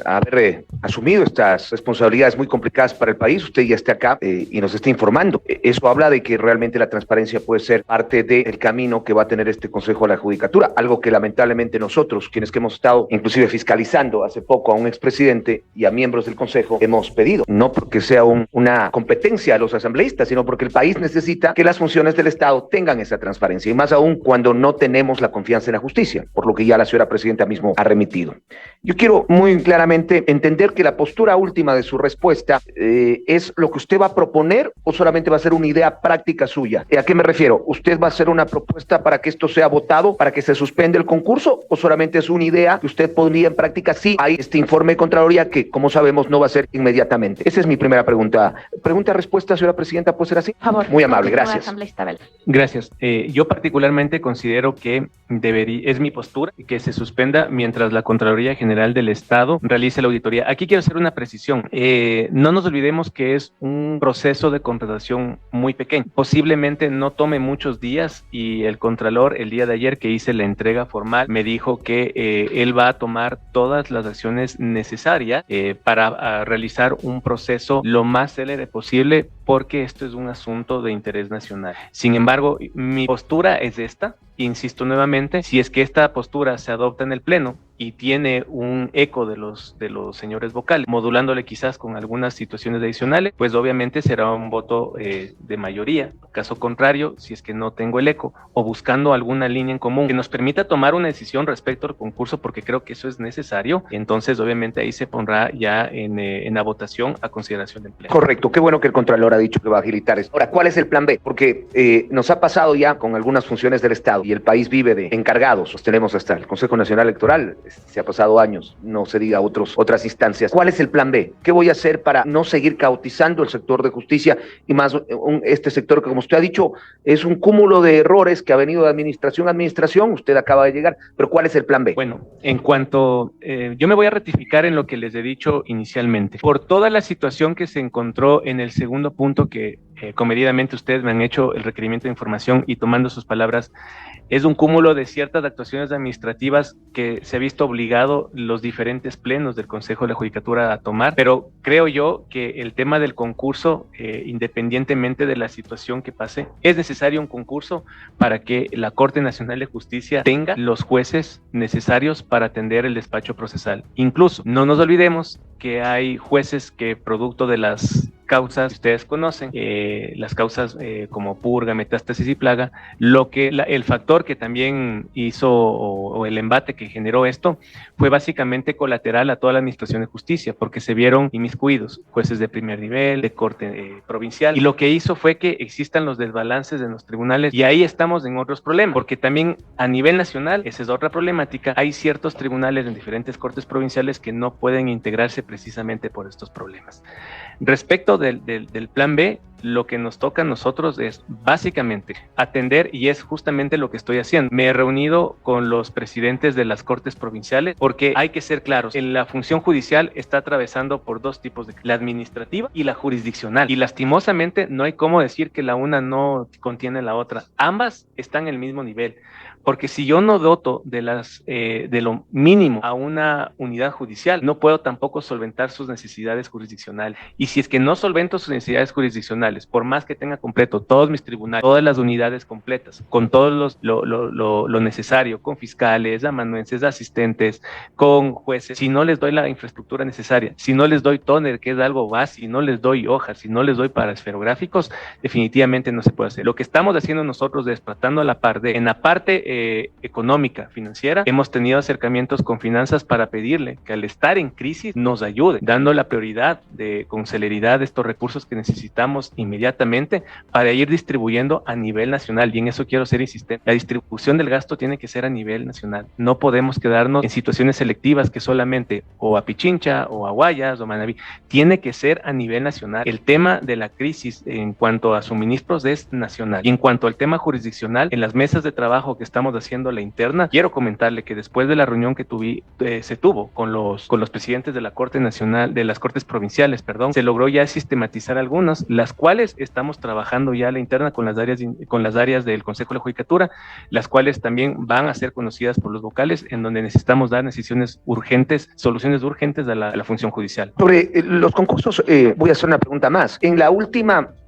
haber asumido estas responsabilidades muy complicadas para el país, usted ya esté acá y nos esté informando. Eso habla de que realmente la transparencia puede ser parte del camino que va a tener este Consejo de la Judicatura, algo que lamentablemente nosotros, quienes que hemos estado inclusive fiscalizando hace poco a un expresidente y a miembros del Consejo, hemos pedido, no porque sea una competencia de los asambleístas, sino porque el país necesita que las funciones del Estado tengan esa transparencia, y más aún cuando no tenemos la confianza en la justicia, por lo que ya la señora presidenta mismo ha remitido. Yo quiero muy claramente entender que la postura última de su respuesta es lo que usted va a proponer o solamente va a ser una idea práctica suya. ¿A qué me refiero? ¿Usted va a hacer una propuesta para que esto sea votado, para que se suspenda el concurso, o solamente es una idea que usted pondría en práctica si hay este informe de Contraloría que, como sabemos, no va a ser inmediatamente? Esa es mi primera pregunta. Pregunta-respuesta, señora presidenta, ¿puede ser así? Por favor. Muy amable, gracias. Gracias. Yo particularmente considero que es mi postura que se suspenda mientras la Contraloría General del Estado realice la auditoría. Aquí quiero hacer una precisión. No nos olvidemos que es un proceso de contratación muy pequeño. Posiblemente no tome muchos días y el Contralor el día de ayer que hice la entrega formal me dijo que él va a tomar todas las acciones necesarias para realizar un proceso lo más célere posible porque esto es un asunto de interés nacional. Sin embargo, mi postura es esta insisto nuevamente, si es que esta postura se adopta en el Pleno y tiene un eco de los señores vocales, modulándole quizás con algunas situaciones adicionales, pues obviamente será un voto de mayoría. Caso contrario, si es que no tengo el eco, o buscando alguna línea en común que nos permita tomar una decisión respecto al concurso, porque creo que eso es necesario, entonces obviamente ahí se pondrá ya en la votación a consideración del Pleno. Correcto, qué bueno que el Contralor ha dicho que va a agilitar eso. Ahora, ¿cuál es el plan B? Porque nos ha pasado ya con algunas funciones del Estado y el país vive de encargados. Los tenemos hasta el Consejo Nacional Electoral, se ha pasado años, no se diga otras instancias. ¿Cuál es el plan B? ¿Qué voy a hacer para no seguir caotizando el sector de justicia y más este sector que, como usted ha dicho, es un cúmulo de errores que ha venido de administración a administración? Usted acaba de llegar, pero ¿cuál es el plan B? Bueno, en cuanto, yo me voy a ratificar en lo que les he dicho inicialmente. Por toda la situación que se encontró en el segundo punto que comedidamente ustedes me han hecho el requerimiento de información y tomando sus palabras, es un cúmulo de ciertas actuaciones administrativas que se ha visto obligado los diferentes plenos del Consejo de la Judicatura a tomar, pero creo yo que el tema del concurso, independientemente de la situación que pase, es necesario un concurso para que la Corte Nacional de Justicia tenga los jueces necesarios para atender el despacho procesal. Incluso, no nos olvidemos que hay jueces que producto de las causas que ustedes conocen, las causas como purga, metástasis y plaga, el factor que también hizo o el embate que generó esto fue básicamente colateral a toda la administración de justicia, porque se vieron inmiscuidos jueces de primer nivel, de corte provincial, y lo que hizo fue que existan los desbalances en los tribunales, y ahí estamos en otros problemas, porque también a nivel nacional, esa es otra problemática, hay ciertos tribunales en diferentes cortes provinciales que no pueden integrarse precisamente por estos problemas. Respecto del plan B, lo que nos toca a nosotros es básicamente atender, y es justamente lo que estoy haciendo. Me he reunido con los presidentes de las cortes provinciales porque hay que ser claros, la función judicial está atravesando por dos tipos de la administrativa y la jurisdiccional, y lastimosamente no hay cómo decir que la una no contiene la otra, ambas están en el mismo nivel. Porque si yo no doto de lo mínimo a una unidad judicial, no puedo tampoco solventar sus necesidades jurisdiccionales. Y si es que no solvento sus necesidades jurisdiccionales, por más que tenga completo todos mis tribunales, todas las unidades completas, con todo lo necesario, con fiscales, amanuenses, asistentes, con jueces, si no les doy la infraestructura necesaria, si no les doy tóner, que es algo básico, si no les doy hojas, si no les doy para esferográficos, definitivamente no se puede hacer. Lo que estamos haciendo nosotros es tratando a la par en la parte económica, financiera, hemos tenido acercamientos con finanzas para pedirle que al estar en crisis nos ayude, dando la prioridad con celeridad estos recursos que necesitamos inmediatamente para ir distribuyendo a nivel nacional, y en eso quiero ser insistente. La distribución del gasto tiene que ser a nivel nacional, no podemos quedarnos en situaciones selectivas que solamente o a Pichincha o a Guayas o Manabí, tiene que ser a nivel nacional. El tema de la crisis en cuanto a suministros es nacional, y en cuanto al tema jurisdiccional, en las mesas de trabajo que estamos haciendo la interna, quiero comentarle que después de la reunión que se tuvo con los presidentes de la Corte Nacional, de las Cortes Provinciales, se logró ya sistematizar algunas, las cuales estamos trabajando ya a la interna con las áreas del Consejo de la Judicatura, las cuales también van a ser conocidas por los vocales, en donde necesitamos dar decisiones urgentes, soluciones urgentes a la función judicial. Sobre los concursos, voy a hacer una pregunta más.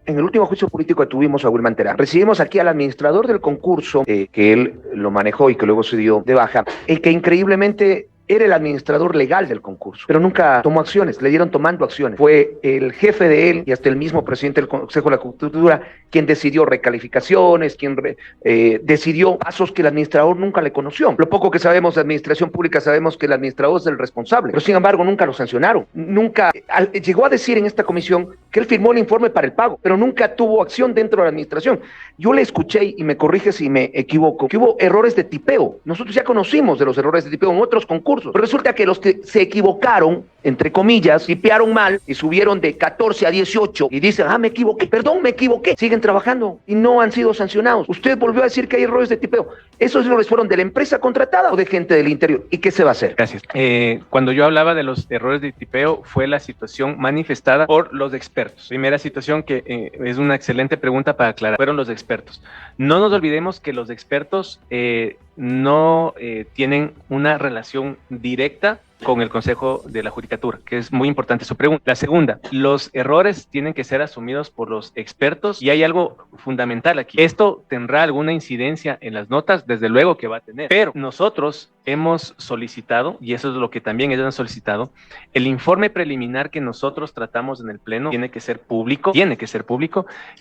En el último juicio político que tuvimos a Wilman Terán, recibimos aquí al administrador del concurso, que él lo manejó y que luego se dio de baja, que increíblemente era el administrador legal del concurso, pero nunca tomó acciones, le dieron tomando acciones. Fue el jefe de él y hasta el mismo presidente del Consejo de la Judicatura quien decidió recalificaciones, quien decidió pasos que el administrador nunca le conoció. Lo poco que sabemos de administración pública, sabemos que el administrador es el responsable, pero sin embargo nunca lo sancionaron. Llegó a decir en esta comisión que él firmó el informe para el pago, pero nunca tuvo acción dentro de la administración. Yo le escuché, y me corrige si me equivoco, que hubo errores de tipeo. Nosotros ya conocimos de los errores de tipeo en otros concursos. Pero resulta que los que se equivocaron, entre comillas, tipearon mal y subieron de 14 a 18 y dicen, me equivoqué, perdón, me equivoqué. Siguen trabajando y no han sido sancionados. Usted volvió a decir que hay errores de tipeo. ¿Esos errores fueron de la empresa contratada o de gente del interior? ¿Y qué se va a hacer? Gracias. Cuando yo hablaba de los errores de tipeo, fue la situación manifestada por los expertos. Primera situación que es una excelente pregunta para aclarar. Fueron los expertos. No nos olvidemos que los expertos no tienen una relación directa con el Consejo de la Judicatura, que es muy importante su pregunta. La segunda, los errores tienen que ser asumidos por los expertos y hay algo fundamental aquí. Esto tendrá alguna incidencia en las notas, desde luego que va a tener, pero nosotros hemos solicitado, y eso es lo que también ellos han solicitado, el informe preliminar que nosotros tratamos en el Pleno tiene que ser público,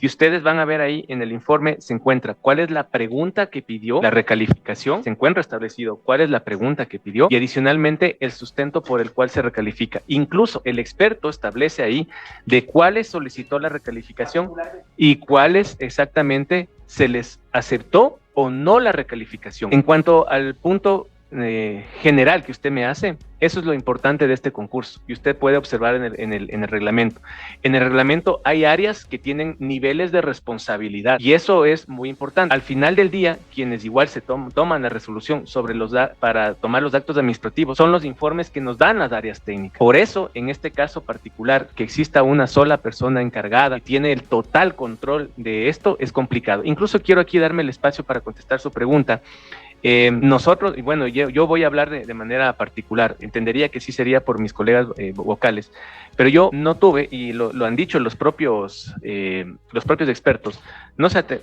y ustedes van a ver ahí en el informe se encuentra cuál es la pregunta que pidió la recalificación, se encuentra establecido cuál es la pregunta que pidió y adicionalmente el sustento por el cual se recalifica. Incluso el experto establece ahí de cuáles solicitó la recalificación y cuáles exactamente se les aceptó o no la recalificación. En cuanto al punto general que usted me hace, eso es lo importante de este concurso y usted puede observar en el reglamento. En el reglamento hay áreas que tienen niveles de responsabilidad y eso es muy importante. Al final del día, quienes igual se toman la resolución sobre para tomar los actos administrativos son los informes que nos dan las áreas técnicas. Por eso, en este caso particular, que exista una sola persona encargada y tiene el total control de esto es complicado. Incluso quiero aquí darme el espacio para contestar su pregunta. Nosotros, y bueno, yo voy a hablar de manera particular, entendería que sí sería por mis colegas vocales, pero yo no tuve, y lo han dicho los propios expertos,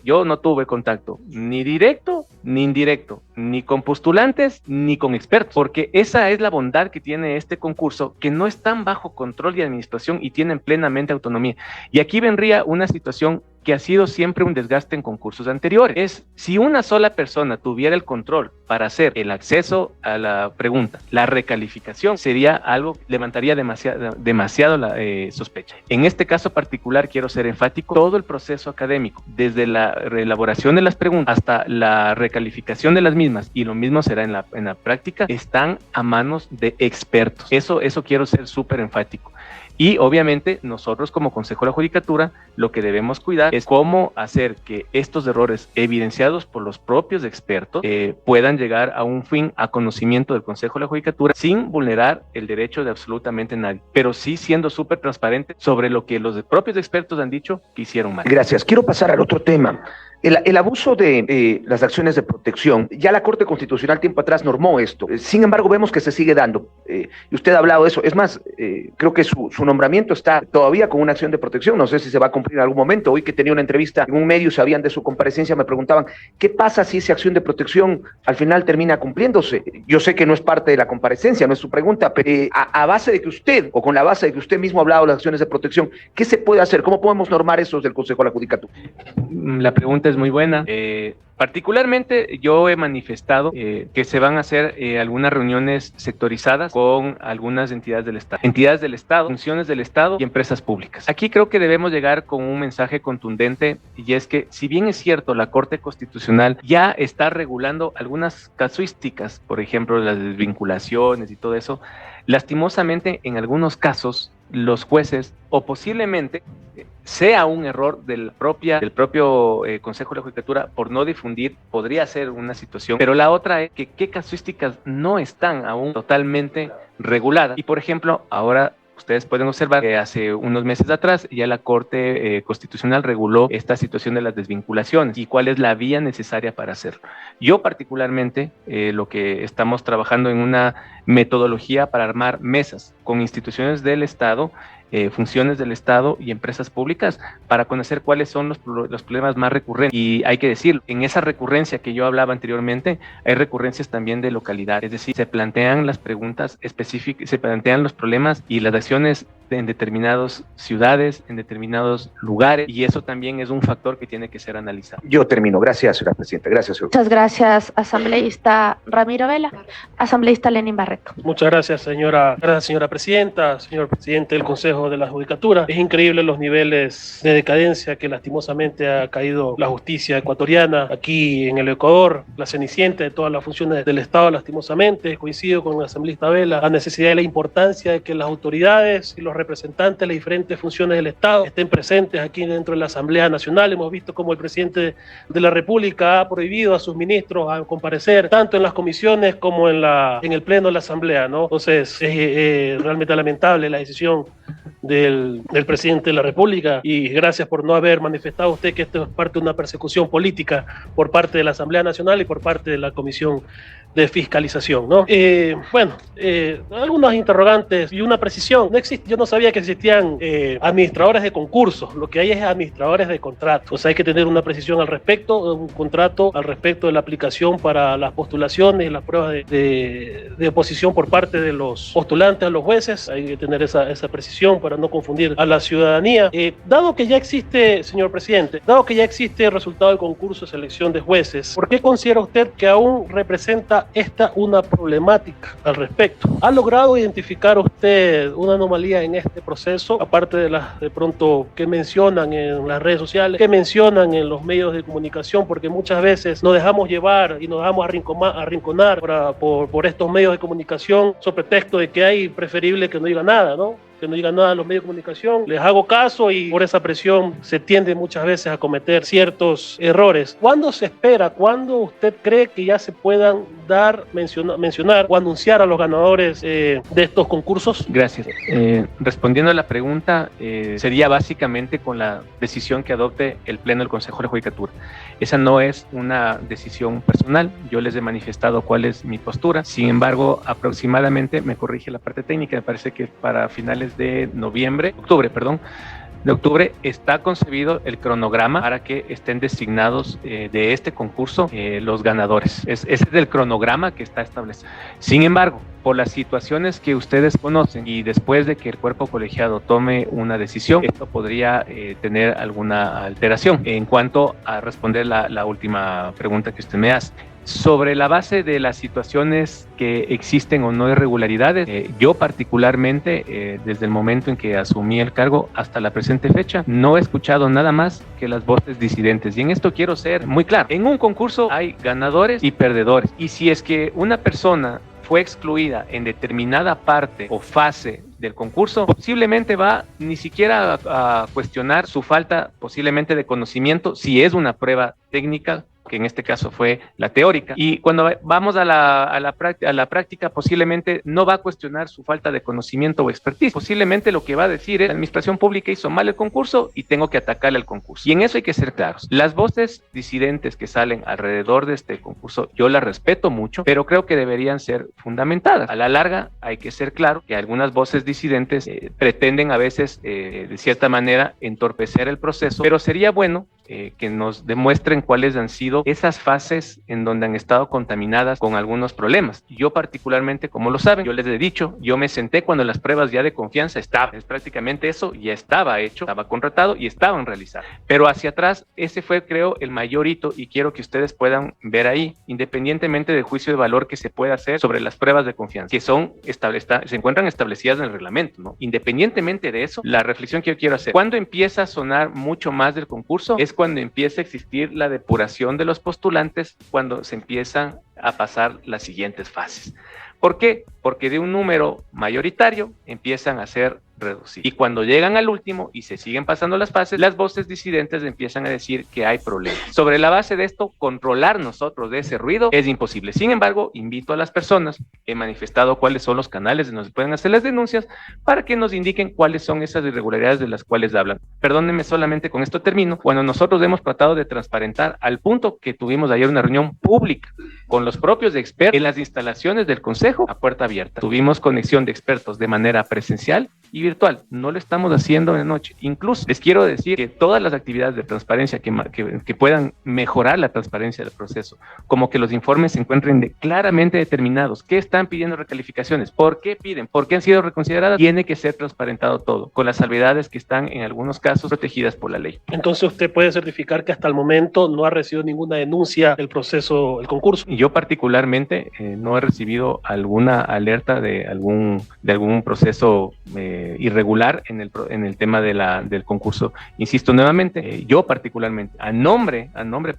yo no tuve contacto ni directo ni indirecto, ni con postulantes ni con expertos, porque esa es la bondad que tiene este concurso, que no están bajo control de administración y tienen plenamente autonomía. Y aquí vendría una situación que ha sido siempre un desgaste en concursos anteriores. Es si una sola persona tuviera el control para hacer el acceso a la pregunta, la recalificación sería algo, levantaría demasiado la sospecha. En este caso particular quiero ser enfático, todo el proceso académico, desde la elaboración de las preguntas hasta la recalificación de las mismas, y lo mismo será en la práctica, están a manos de expertos. Eso quiero ser súper enfático. Y obviamente nosotros como Consejo de la Judicatura lo que debemos cuidar es cómo hacer que estos errores evidenciados por los propios expertos puedan llegar a un fin, a conocimiento del Consejo de la Judicatura sin vulnerar el derecho de absolutamente nadie, pero sí siendo súper transparente sobre lo que los propios expertos han dicho que hicieron mal. Gracias. Quiero pasar al otro tema. El abuso de las acciones de protección, ya la Corte Constitucional tiempo atrás normó esto, sin embargo vemos que se sigue dando, y usted ha hablado de eso, es más, creo que su nombramiento está todavía con una acción de protección, no sé si se va a cumplir en algún momento. Hoy que tenía una entrevista en un medio, sabían de su comparecencia, me preguntaban, ¿qué pasa si esa acción de protección al final termina cumpliéndose? Yo sé que no es parte de la comparecencia, no es su pregunta, pero a base de que usted, o con la base de que usted mismo ha hablado de las acciones de protección, ¿qué se puede hacer? ¿Cómo podemos normar eso del Consejo de la Judicatura? La pregunta es muy buena. Particularmente yo he manifestado que se van a hacer algunas reuniones sectorizadas con algunas entidades del Estado, funciones del Estado y empresas públicas. Aquí creo que debemos llegar con un mensaje contundente, y es que si bien es cierto la Corte Constitucional ya está regulando algunas casuísticas, por ejemplo las desvinculaciones y todo eso, lastimosamente en algunos casos los jueces, o posiblemente sea un error del propio Consejo de la Judicatura por no difundir, podría ser una situación, pero la otra es que qué casuísticas no están aún totalmente reguladas. Y por ejemplo, ahora ustedes pueden observar que hace unos meses atrás ya la Corte Constitucional reguló esta situación de las desvinculaciones y cuál es la vía necesaria para hacerlo. Yo particularmente lo que estamos trabajando en una metodología para armar mesas con instituciones del Estado, funciones del Estado y empresas públicas para conocer cuáles son los problemas más recurrentes. Y hay que decirlo, en esa recurrencia que yo hablaba anteriormente, hay recurrencias también de localidad, es decir, se plantean las preguntas específicas, se plantean los problemas y las acciones en determinadas ciudades, en determinados lugares, y eso también es un factor que tiene que ser analizado. Yo termino. Gracias, señora presidenta. Gracias, señor. Muchas gracias, asambleísta Ramiro Vela. Asambleísta Lenin Barreto. Muchas gracias, señora presidenta, señor presidente del Consejo de la Judicatura. Es increíble los niveles de decadencia que lastimosamente ha caído la justicia ecuatoriana aquí en el Ecuador, la cenicienta de todas las funciones del Estado, lastimosamente. Coincido con el asambleísta Vela, la necesidad y la importancia de que las autoridades y los representantes de las diferentes funciones del Estado estén presentes aquí dentro de la Asamblea Nacional. Hemos visto cómo el presidente de la República ha prohibido a sus ministros a comparecer tanto en las comisiones como en el pleno de la Asamblea, ¿no? Entonces es realmente lamentable la decisión del presidente de la República, y gracias por no haber manifestado usted que esto es parte de una persecución política por parte de la Asamblea Nacional y por parte de la Comisión de fiscalización, ¿no? Algunos interrogantes y una precisión. Yo no sabía que existían administradores de concursos, lo que hay es administradores de contratos. O sea, hay que tener una precisión al respecto, un contrato al respecto de la aplicación para las postulaciones, las pruebas de oposición por parte de los postulantes a los jueces. Hay que tener esa precisión para no confundir a la ciudadanía. Dado que ya existe, señor presidente, dado que ya existe el resultado del concurso de selección de jueces, ¿por qué considera usted que aún representa una problemática al respecto? ¿Ha logrado identificar usted una anomalía en este proceso, aparte de las de pronto que mencionan en las redes sociales, que mencionan en los medios de comunicación? Porque muchas veces nos dejamos llevar y nos dejamos arrinconar por estos medios de comunicación, sobre pretexto de que hay preferible que no diga nada, ¿no? Que no digan nada a los medios de comunicación, les hago caso y por esa presión se tiende muchas veces a cometer ciertos errores. ¿Cuándo se espera, cuándo usted cree que ya se puedan mencionar o anunciar a los ganadores de estos concursos? Gracias. Respondiendo a la pregunta, sería básicamente con la decisión que adopte el Pleno del Consejo de la Judicatura. Esa no es una decisión personal, yo les he manifestado cuál es mi postura. Sin embargo, aproximadamente, me corrige la parte técnica, me parece que para finales de octubre está concebido el cronograma para que estén designados de este concurso los ganadores. Ese es el cronograma que está establecido. Sin embargo, por las situaciones que ustedes conocen y después de que el cuerpo colegiado tome una decisión, esto podría tener alguna alteración. En cuanto a responder la última pregunta que usted me hace, sobre la base de las situaciones que existen o no irregularidades, yo particularmente, desde el momento en que asumí el cargo hasta la presente fecha, no he escuchado nada más que las voces disidentes. Y en esto quiero ser muy claro. En un concurso hay ganadores y perdedores. Y si es que una persona fue excluida en determinada parte o fase del concurso, posiblemente va ni siquiera a cuestionar su falta posiblemente de conocimiento, si es una prueba técnica, que en este caso fue la teórica. Y cuando vamos a la práctica, posiblemente no va a cuestionar su falta de conocimiento o expertise. Posiblemente lo que va a decir es: la administración pública hizo mal el concurso y tengo que atacarle al concurso. Y en eso hay que ser claros. Las voces disidentes que salen alrededor de este concurso, yo las respeto mucho, pero creo que deberían ser fundamentadas. A la larga, hay que ser claro que algunas voces disidentes pretenden a veces, de cierta manera, entorpecer el proceso, pero sería bueno que nos demuestren cuáles han sido esas fases en donde han estado contaminadas con algunos problemas. Yo particularmente, como lo saben, yo les he dicho, yo me senté cuando las pruebas ya de confianza estaban. Es prácticamente eso, ya estaba hecho, estaba contratado y estaban realizadas. Pero hacia atrás, ese fue, creo, el mayor hito, y quiero que ustedes puedan ver ahí, independientemente del juicio de valor que se pueda hacer sobre las pruebas de confianza, que se encuentran establecidas en el reglamento, ¿no? Independientemente de eso, la reflexión que yo quiero hacer, ¿cuándo empieza a sonar mucho más del concurso? Es cuando empieza a existir la depuración de los postulantes, cuando se empiezan a pasar las siguientes fases. ¿Por qué? Porque de un número mayoritario empiezan a ser reducidos. Y cuando llegan al último y se siguen pasando las fases, las voces disidentes empiezan a decir que hay problemas. Sobre la base de esto, controlar nosotros de ese ruido es imposible. Sin embargo, invito a las personas, he manifestado cuáles son los canales donde se pueden hacer las denuncias, para que nos indiquen cuáles son esas irregularidades de las cuales hablan. Perdónenme, solamente con esto termino. Cuando nosotros hemos tratado de transparentar, al punto que tuvimos ayer una reunión pública con los propios expertos en las instalaciones del Consejo a puerta abierta. Tuvimos conexión de expertos de manera presencial y virtual. No lo estamos haciendo de noche. Incluso les quiero decir que todas las actividades de transparencia que puedan mejorar la transparencia del proceso, como que los informes se encuentren claramente determinados, qué están pidiendo recalificaciones, por qué piden, por qué han sido reconsideradas, tiene que ser transparentado todo, con las salvedades que están en algunos casos protegidas por la ley. Entonces usted puede certificar que hasta el momento no ha recibido ninguna denuncia del proceso, el concurso. Yo particularmente no he recibido alguna alerta de algún proceso irregular en el tema del concurso. Insisto nuevamente, yo particularmente, a nombre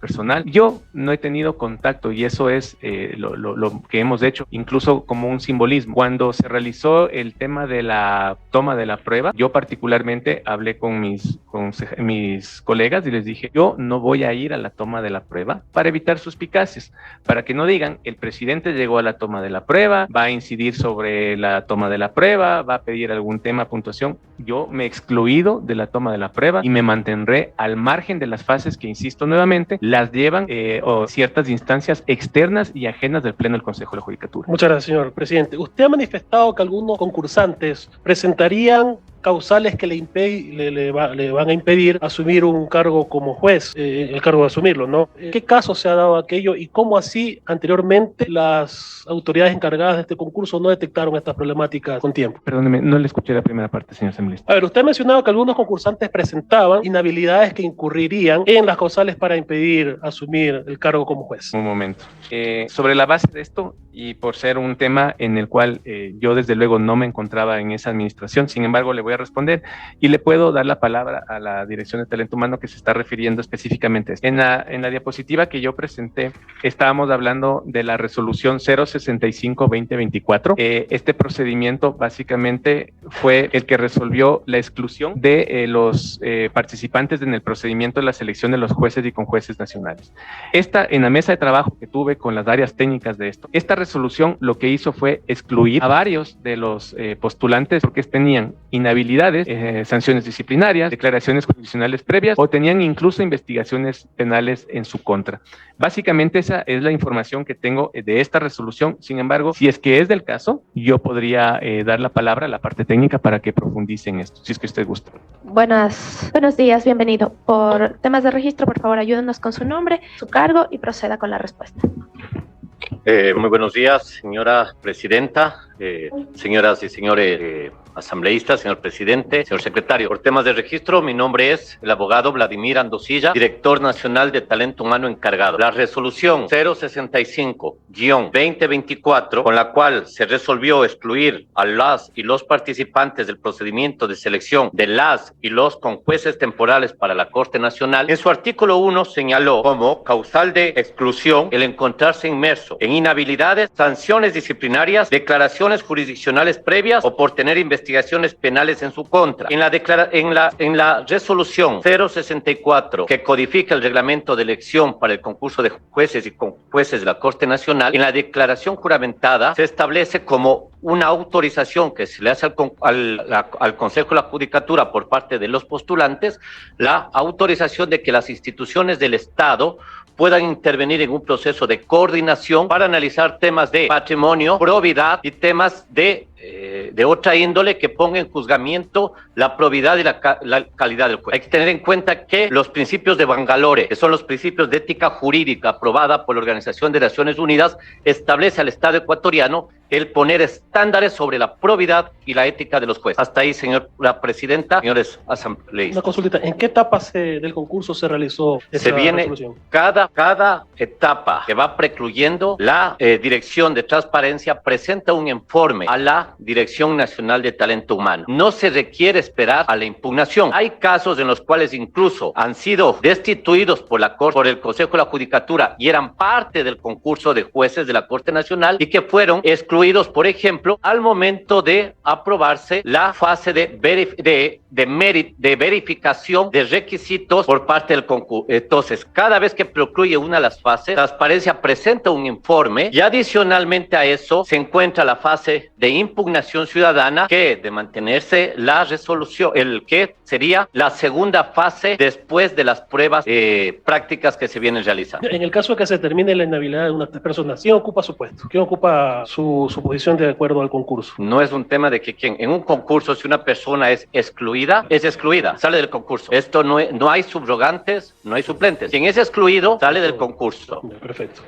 personal, yo no he tenido contacto, y eso es lo que hemos hecho, incluso como un simbolismo. Cuando se realizó el tema de la toma de la prueba, yo particularmente hablé con mis colegas y les dije: yo no voy a ir a la toma de la prueba para evitar suspicacias, para que no digan, el presidente llegó a la toma de la prueba, va a incidir sobre la toma de la prueba, va a pedir algún tema puntuación, yo me he excluido de la toma de la prueba y me mantendré al margen de las fases que, insisto nuevamente, las llevan o ciertas instancias externas y ajenas del Pleno del Consejo de la Judicatura. Muchas gracias, señor presidente. Usted ha manifestado que algunos concursantes presentarían causales que le van a impedir asumir un cargo como juez, el cargo de asumirlo, ¿no? ¿Qué caso se ha dado aquello y cómo así anteriormente las autoridades encargadas de este concurso no detectaron estas problemáticas con tiempo? Perdóneme, no le escuché la primera parte, señor asambleísta. A ver, usted ha mencionado que algunos concursantes presentaban inhabilidades que incurrirían en las causales para impedir asumir el cargo como juez. Un momento. Sobre la base de esto, y por ser un tema en el cual yo desde luego no me encontraba en esa administración, sin embargo le voy a responder y le puedo dar la palabra a la Dirección de Talento Humano que se está refiriendo específicamente a esto. En la diapositiva que yo presenté estábamos hablando de la resolución 065-2024. Este procedimiento básicamente fue el que resolvió la exclusión de los participantes en el procedimiento de la selección de los jueces y conjueces nacionales. En la mesa de trabajo que tuve con las áreas técnicas de esto, esta resolución lo que hizo fue excluir a varios de los postulantes porque tenían inhabilidades, sanciones disciplinarias, declaraciones jurisdiccionales previas o tenían incluso investigaciones penales en su contra. Básicamente esa es la información que tengo de esta resolución. Sin embargo, si es que es del caso, yo podría dar la palabra a la parte técnica para que profundice en esto, si es que usted gusta. Buenos días, bienvenido. Por temas de registro, por favor, ayúdenos con su nombre, su cargo y proceda con la respuesta. Muy buenos días, señora presidenta, señoras y señores asambleístas, señor presidente, señor secretario. Por temas de registro, mi nombre es el abogado Vladimir Andosilla, director nacional de talento humano encargado. La resolución 065-2024, con la cual se resolvió excluir a las y los participantes del procedimiento de selección de las y los conjueces temporales para la Corte Nacional, en su artículo 1 señaló como causal de exclusión el encontrarse inmerso en inhabilidades, sanciones disciplinarias, declaraciones jurisdiccionales previas o por tener investigaciones penales en su contra. En la resolución 064 que codifica el reglamento de elección para el concurso de jueces y conjueces de la Corte Nacional, en la declaración juramentada se establece como una autorización que se le hace al Consejo de la Judicatura por parte de los postulantes, la autorización de que las instituciones del Estado puedan intervenir en un proceso de coordinación para analizar temas de patrimonio, probidad y temas de otra índole que ponga en juzgamiento la probidad y la calidad del juez. Hay que tener en cuenta que los principios de Bangalore, que son los principios de ética jurídica aprobada por la Organización de Naciones Unidas, establece al Estado ecuatoriano el poner estándares sobre la probidad y la ética de los jueces. Hasta ahí, señora presidenta, señores asambleístas. Una consulta, ¿en qué etapas del concurso se realizó esa resolución? Cada etapa que va precluyendo, la Dirección de Transparencia presenta un informe a la Dirección Nacional de Talento Humano. No se requiere esperar a la impugnación. Hay casos en los cuales incluso han sido destituidos por el Consejo de la Judicatura y eran parte del concurso de jueces de la Corte Nacional y que fueron excluidos, por ejemplo, al momento de aprobarse la fase de verificación de requisitos por parte del concurso. Entonces, cada vez que concluye una de las fases, Transparencia presenta un informe y adicionalmente a eso se encuentra la fase de impugnación ciudadana, que de mantenerse la resolución, el que sería la segunda fase después de las pruebas prácticas que se vienen realizando. En el caso de que se termine la inhabilidad de una persona, ¿quién ocupa su puesto? ¿Quién ocupa su posición de acuerdo al concurso? No es un tema de que en un concurso, si una persona es excluida, sale del concurso. Esto no hay subrogantes, no hay suplentes. Quien es excluido sale del concurso. Perfecto.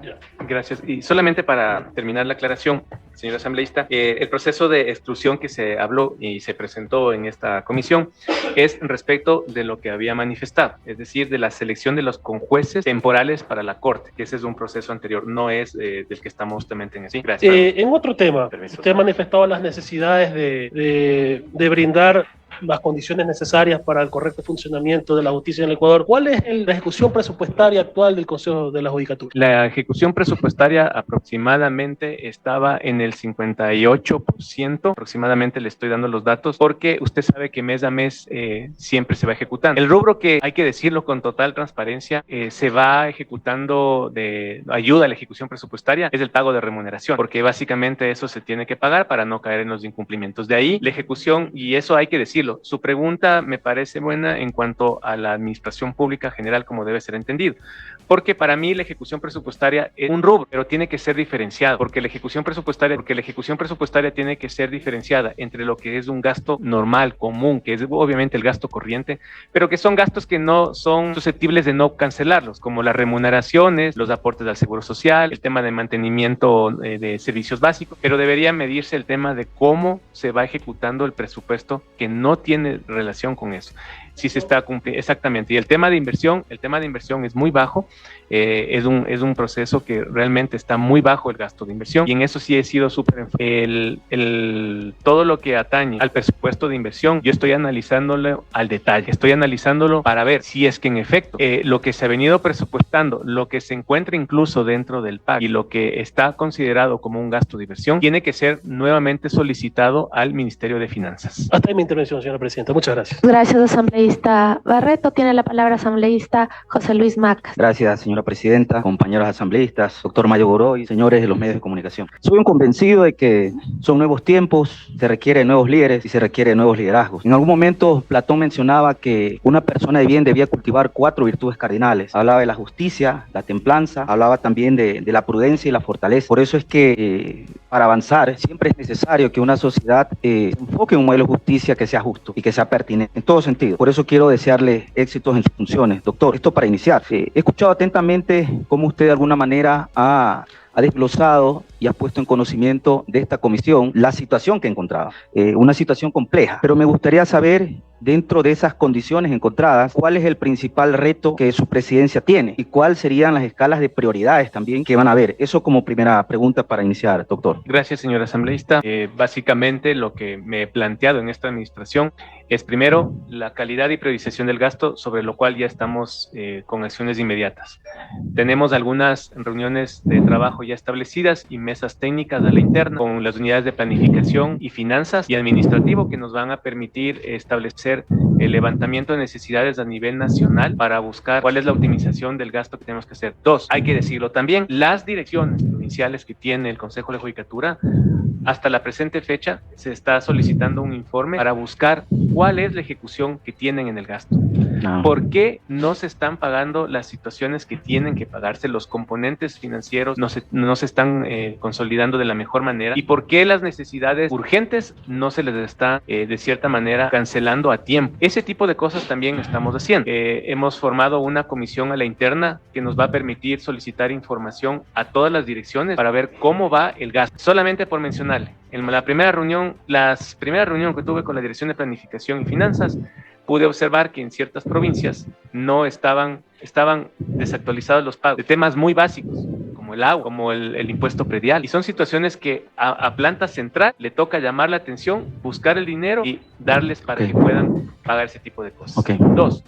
Ya. Gracias. Y solamente para terminar la aclaración, señor asambleísta, el proceso de exclusión que se habló y se presentó en esta comisión es respecto de lo que había manifestado, es decir, de la selección de los conjueces temporales para la Corte, que ese es un proceso anterior, no es del que estamos justamente en eso. Sí, gracias. En otro tema, usted ha manifestado las necesidades de brindar las condiciones necesarias para el correcto funcionamiento de la justicia en el Ecuador. ¿Cuál es la ejecución presupuestaria actual del Consejo de la Judicatura? La ejecución presupuestaria aproximadamente estaba en el 58%, aproximadamente le estoy dando los datos, porque usted sabe que mes a mes siempre se va ejecutando. El rubro que hay que decirlo con total transparencia, se va ejecutando de ayuda a la ejecución presupuestaria, es el pago de remuneración, porque básicamente eso se tiene que pagar para no caer en los incumplimientos. De ahí la ejecución, y eso hay que decirlo. Su pregunta me parece buena en cuanto a la administración pública general, como debe ser entendido, porque para mí la ejecución presupuestaria es un rubro, pero tiene que ser diferenciado, porque la ejecución presupuestaria tiene que ser diferenciada entre lo que es un gasto normal, común, que es obviamente el gasto corriente, pero que son gastos que no son susceptibles de no cancelarlos, como las remuneraciones, los aportes al seguro social, el tema de mantenimiento de servicios básicos, pero debería medirse el tema de cómo se va ejecutando el presupuesto que no tiene relación con eso. Si se está cumpliendo, exactamente. Y el tema de inversión es muy bajo, es un proceso que realmente está muy bajo el gasto de inversión, y en eso sí he sido súper todo lo que atañe al presupuesto de inversión, yo estoy analizándolo al detalle, estoy analizándolo para ver si es que en efecto lo que se ha venido presupuestando, lo que se encuentra incluso dentro del PAC y lo que está considerado como un gasto de inversión, tiene que ser nuevamente solicitado al Ministerio de Finanzas. Hasta ahí mi intervención, señora presidenta. Muchas gracias. Gracias, asambleísta Barreto. Tiene la palabra asambleísta José Luis Macas. Gracias, señora presidenta, compañeros asambleístas, doctor Mayo Godoy, señores de los medios de comunicación. Soy un convencido de que son nuevos tiempos, se requieren nuevos líderes y se requieren nuevos liderazgos. En algún momento Platón mencionaba que una persona de bien debía cultivar 4 virtudes cardinales. Hablaba de la justicia, la templanza, hablaba también de la prudencia y la fortaleza. Por eso es que para avanzar siempre es necesario que una sociedad se enfoque en un modelo de justicia que sea justo y que sea pertinente en todo sentido. Por eso quiero desearle éxitos en sus funciones. Doctor, esto para iniciar. He escuchado atentamente cómo usted de alguna manera ha desglosado y ha puesto en conocimiento de esta comisión la situación que encontraba. Una situación compleja, pero me gustaría saber, dentro de esas condiciones encontradas, cuál es el principal reto que su presidencia tiene y cuáles serían las escalas de prioridades también que van a haber. Eso como primera pregunta para iniciar, doctor. Gracias, señor asambleísta. Básicamente lo que me he planteado en esta administración es primero la calidad y priorización del gasto, sobre lo cual ya estamos con acciones inmediatas. Tenemos algunas reuniones de trabajo ya establecidas y mesas técnicas a la interna con las unidades de planificación y finanzas y administrativo que nos van a permitir establecer el levantamiento de necesidades a nivel nacional para buscar cuál es la optimización del gasto que tenemos que hacer. 2, hay que decirlo también, las direcciones provinciales que tiene el Consejo de la Judicatura, hasta la presente fecha se está solicitando un informe para buscar cuál es la ejecución que tienen en el gasto. ¿Por qué no se están pagando las situaciones que tienen que pagarse? Los componentes financieros no se están consolidando de la mejor manera. ¿Y por qué las necesidades urgentes no se les está, de cierta manera, cancelando a tiempo? Ese tipo de cosas también estamos haciendo. Hemos formado una comisión a la interna que nos va a permitir solicitar información a todas las direcciones para ver cómo va el gasto. Solamente por mencionarle, en la primera reunión que tuve con la Dirección de Planificación y Finanzas, pude observar que en ciertas provincias no estaban desactualizados los pagos de temas muy básicos, como el agua, como el impuesto predial. Y son situaciones que a planta central le toca llamar la atención, buscar el dinero y darles para que puedan pagar ese tipo de cosas. 2,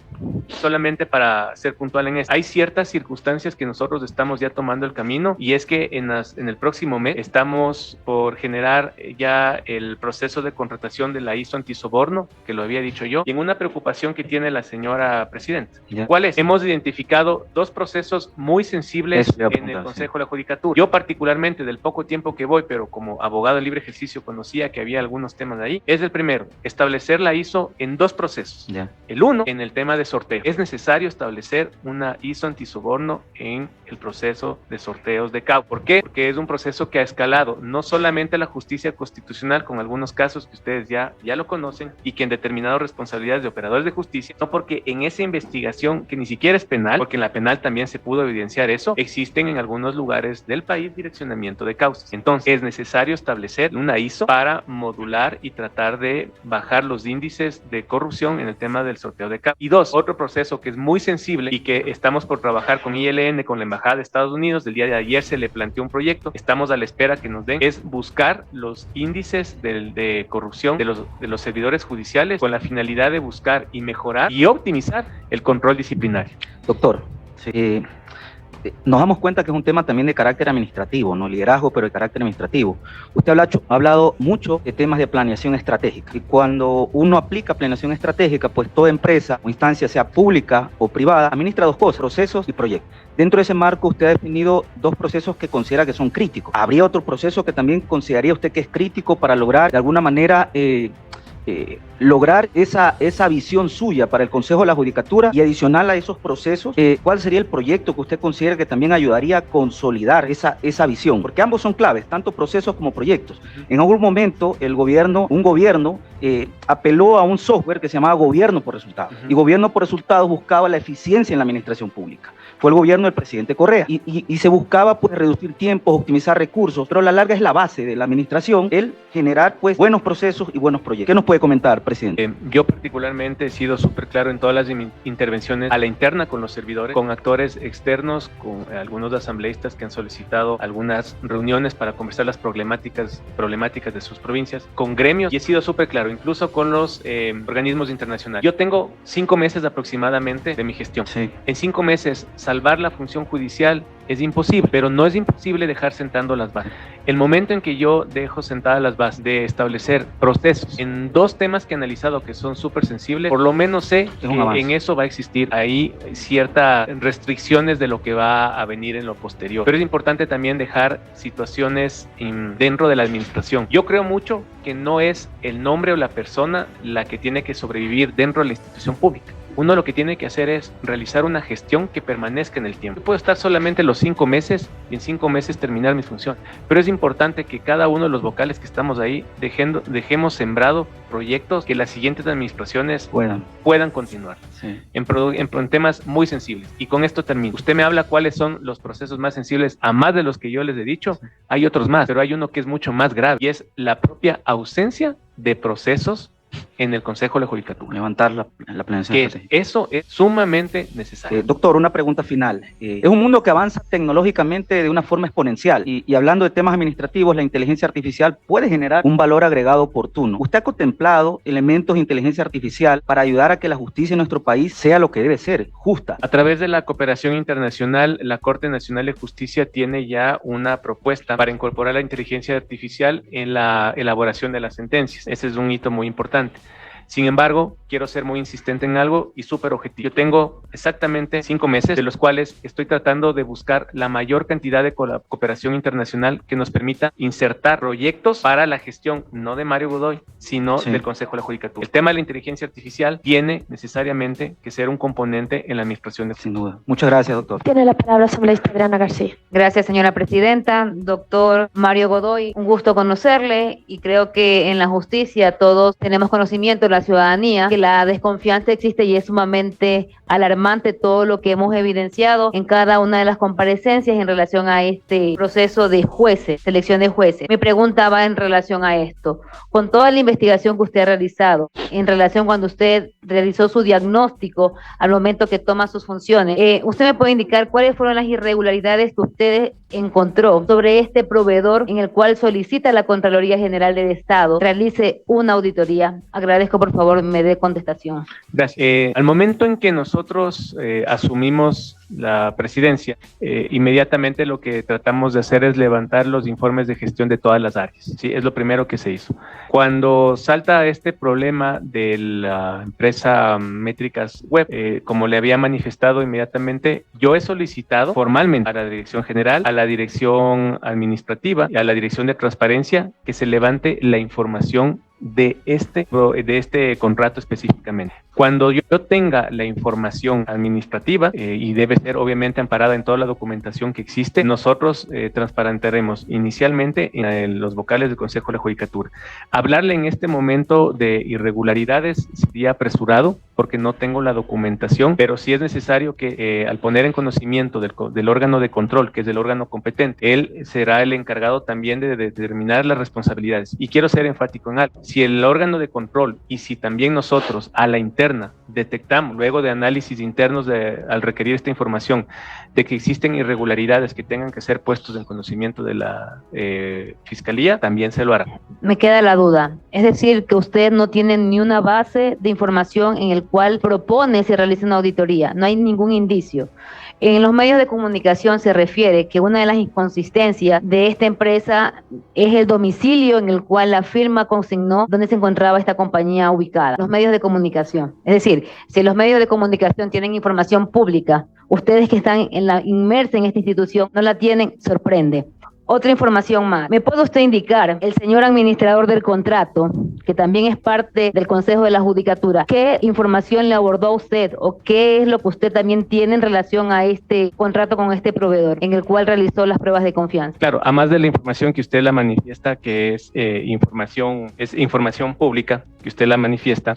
solamente para ser puntual en esto, hay ciertas circunstancias que nosotros estamos ya tomando el camino, y es que en el próximo mes estamos por generar ya el proceso de contratación de la ISO antisoborno, que lo había dicho yo, y en una preocupación que tiene la señora presidenta. ¿Cuál es? Hemos identificado 2 procesos muy sensibles en el Consejo de la Judicatura. Yo particularmente, del poco tiempo que voy, pero como abogado de libre ejercicio conocía que había algunos temas de ahí, es el primero, establecer la ISO en 2 procesos. El uno, en el tema de sorteo. Es necesario establecer una ISO antisoborno en el proceso de sorteos de CAU. ¿Por qué? Porque es un proceso que ha escalado no solamente a la justicia constitucional, con algunos casos que ustedes ya lo conocen y que han determinado responsabilidades de operadores de justicia, no, porque en esa investigación, que ni siquiera es penal, porque en la penal también se pudo evidenciar eso, existen en algunos lugares del país direccionamiento de causas. Entonces es necesario establecer una ISO para modular y tratar de bajar los índices de corrupción en el tema del sorteo de CAU. Y 2, Otro proceso que es muy sensible y que estamos por trabajar con ILN, con la Embajada de Estados Unidos. Del día de ayer se le planteó un proyecto, estamos a la espera que nos den, es buscar los índices de corrupción de los servidores judiciales con la finalidad de buscar y mejorar y optimizar el control disciplinario. Doctor, nos damos cuenta que es un tema también de carácter administrativo, no liderazgo, pero de carácter administrativo. Usted ha hablado mucho de temas de planeación estratégica. Y cuando uno aplica planeación estratégica, pues toda empresa o instancia, sea pública o privada, administra dos cosas: procesos y proyectos. Dentro de ese marco, usted ha definido dos procesos que considera que son críticos. ¿Habría otro proceso que también consideraría usted que es crítico para lograr, de alguna manera, lograr esa visión suya para el Consejo de la Judicatura? Y adicional a esos procesos, ¿cuál sería el proyecto que usted considera que también ayudaría a consolidar esa visión? Porque ambos son claves, tanto procesos como proyectos. En algún momento un gobierno apeló a un software que se llamaba Gobierno por Resultados. Y Gobierno por Resultados buscaba la eficiencia en la administración pública. Fue el gobierno del presidente Correa y se buscaba pues reducir tiempos, optimizar recursos, pero a la larga es la base de la administración el generar pues buenos procesos y buenos proyectos. ¿Qué nos puede comentar, presidente? Yo particularmente he sido súper claro en todas las intervenciones a la interna con los servidores, con actores externos, con algunos asambleístas que han solicitado algunas reuniones para conversar las problemáticas de sus provincias, con gremios, y he sido súper claro, incluso con los organismos internacionales. Yo tengo 5 meses aproximadamente de mi gestión. Sí. En 5 meses salvar la función judicial es imposible, pero no es imposible dejar sentando las bases. El momento en que yo dejo sentadas las bases de establecer procesos en 2 temas que he analizado que son súper sensibles, por lo menos sé que en eso va a existir ahí ciertas restricciones de lo que va a venir en lo posterior. Pero es importante también dejar situaciones dentro de la administración. Yo creo mucho que no es el nombre o la persona la que tiene que sobrevivir dentro de la institución pública. Uno lo que tiene que hacer es realizar una gestión que permanezca en el tiempo. Yo puedo estar solamente los 5 meses y en 5 meses terminar mi función, pero es importante que cada uno de los vocales que estamos ahí dejemos sembrado proyectos que las siguientes administraciones puedan continuar. Sí. En temas muy sensibles. Y con esto termino. Usted me habla cuáles son los procesos más sensibles, a más de los que yo les he dicho. Hay otros más, pero hay uno que es mucho más grave y es la propia ausencia de procesos en el Consejo de la Judicatura. Levantar la planeación estratégica. Eso es sumamente necesario. Doctor, una pregunta final. Es un mundo que avanza tecnológicamente de una forma exponencial y hablando de temas administrativos, la inteligencia artificial puede generar un valor agregado oportuno. ¿Usted ha contemplado elementos de inteligencia artificial para ayudar a que la justicia en nuestro país sea lo que debe ser, justa? A través de la cooperación internacional, la Corte Nacional de Justicia tiene ya una propuesta para incorporar la inteligencia artificial en la elaboración de las sentencias. Ese es un hito muy importante. Sin embargo, quiero ser muy insistente en algo y súper objetivo. Yo tengo exactamente 5 meses, de los cuales estoy tratando de buscar la mayor cantidad de cooperación internacional que nos permita insertar proyectos para la gestión, no de Mario Godoy, sino del Consejo de la Judicatura. El tema de la inteligencia artificial tiene necesariamente que ser un componente en la administración. Sin duda. Muchas gracias, doctor. Tiene la palabra asambleísta Adriana García. Gracias, señora presidenta. Doctor Mario Godoy, un gusto conocerle y creo que en la justicia todos tenemos conocimiento, la ciudadanía, que la desconfianza existe y es sumamente alarmante todo lo que hemos evidenciado en cada una de las comparecencias en relación a este proceso de jueces, selección de jueces. Mi pregunta va en relación a esto. Con toda la investigación que usted ha realizado, en relación cuando usted realizó su diagnóstico al momento que toma sus funciones, ¿usted me puede indicar cuáles fueron las irregularidades que usted encontró sobre este proveedor en el cual solicita la Contraloría General del Estado realice una auditoría? Agradezco por favor me dé contestación. Gracias. Al momento en que nosotros asumimos la presidencia, inmediatamente lo que tratamos de hacer es levantar los informes de gestión de todas las áreas. Sí, es lo primero que se hizo. Cuando salta este problema de la empresa Métricas Web, como le había manifestado inmediatamente, yo he solicitado formalmente a la Dirección General, a la Dirección Administrativa y a la Dirección de Transparencia que se levante la información de este contrato específicamente. Cuando yo tenga la información administrativa, y debe ser obviamente amparada en toda la documentación que existe, nosotros transparentaremos inicialmente en los vocales del Consejo de la Judicatura. Hablarle en este momento de irregularidades sería apresurado porque no tengo la documentación, pero sí es necesario que al poner en conocimiento del órgano de control, que es el órgano competente, él será el encargado también de determinar las responsabilidades. Y quiero ser enfático en algo. Si el órgano de control y si también nosotros a la interna interna detectamos, luego de análisis internos al requerir esta información, de que existen irregularidades que tengan que ser puestos en conocimiento de la Fiscalía, también se lo hará. Me queda la duda, es decir, que usted no tiene ni una base de información en el cual propone se realice una auditoría, no hay ningún indicio. En los medios de comunicación se refiere que una de las inconsistencias de esta empresa es el domicilio en el cual la firma consignó donde se encontraba esta compañía ubicada. Los medios de comunicación. Es decir, si los medios de comunicación tienen información pública, ustedes que están inmersos en esta institución no la tienen, sorprende. Otra información más. ¿Me puede usted indicar, el señor administrador del contrato, que también es parte del Consejo de la Judicatura, qué información le abordó a usted o qué es lo que usted también tiene en relación a este contrato con este proveedor en el cual realizó las pruebas de confianza? Claro, a más de la información que usted la manifiesta, que es información pública, que usted la manifiesta,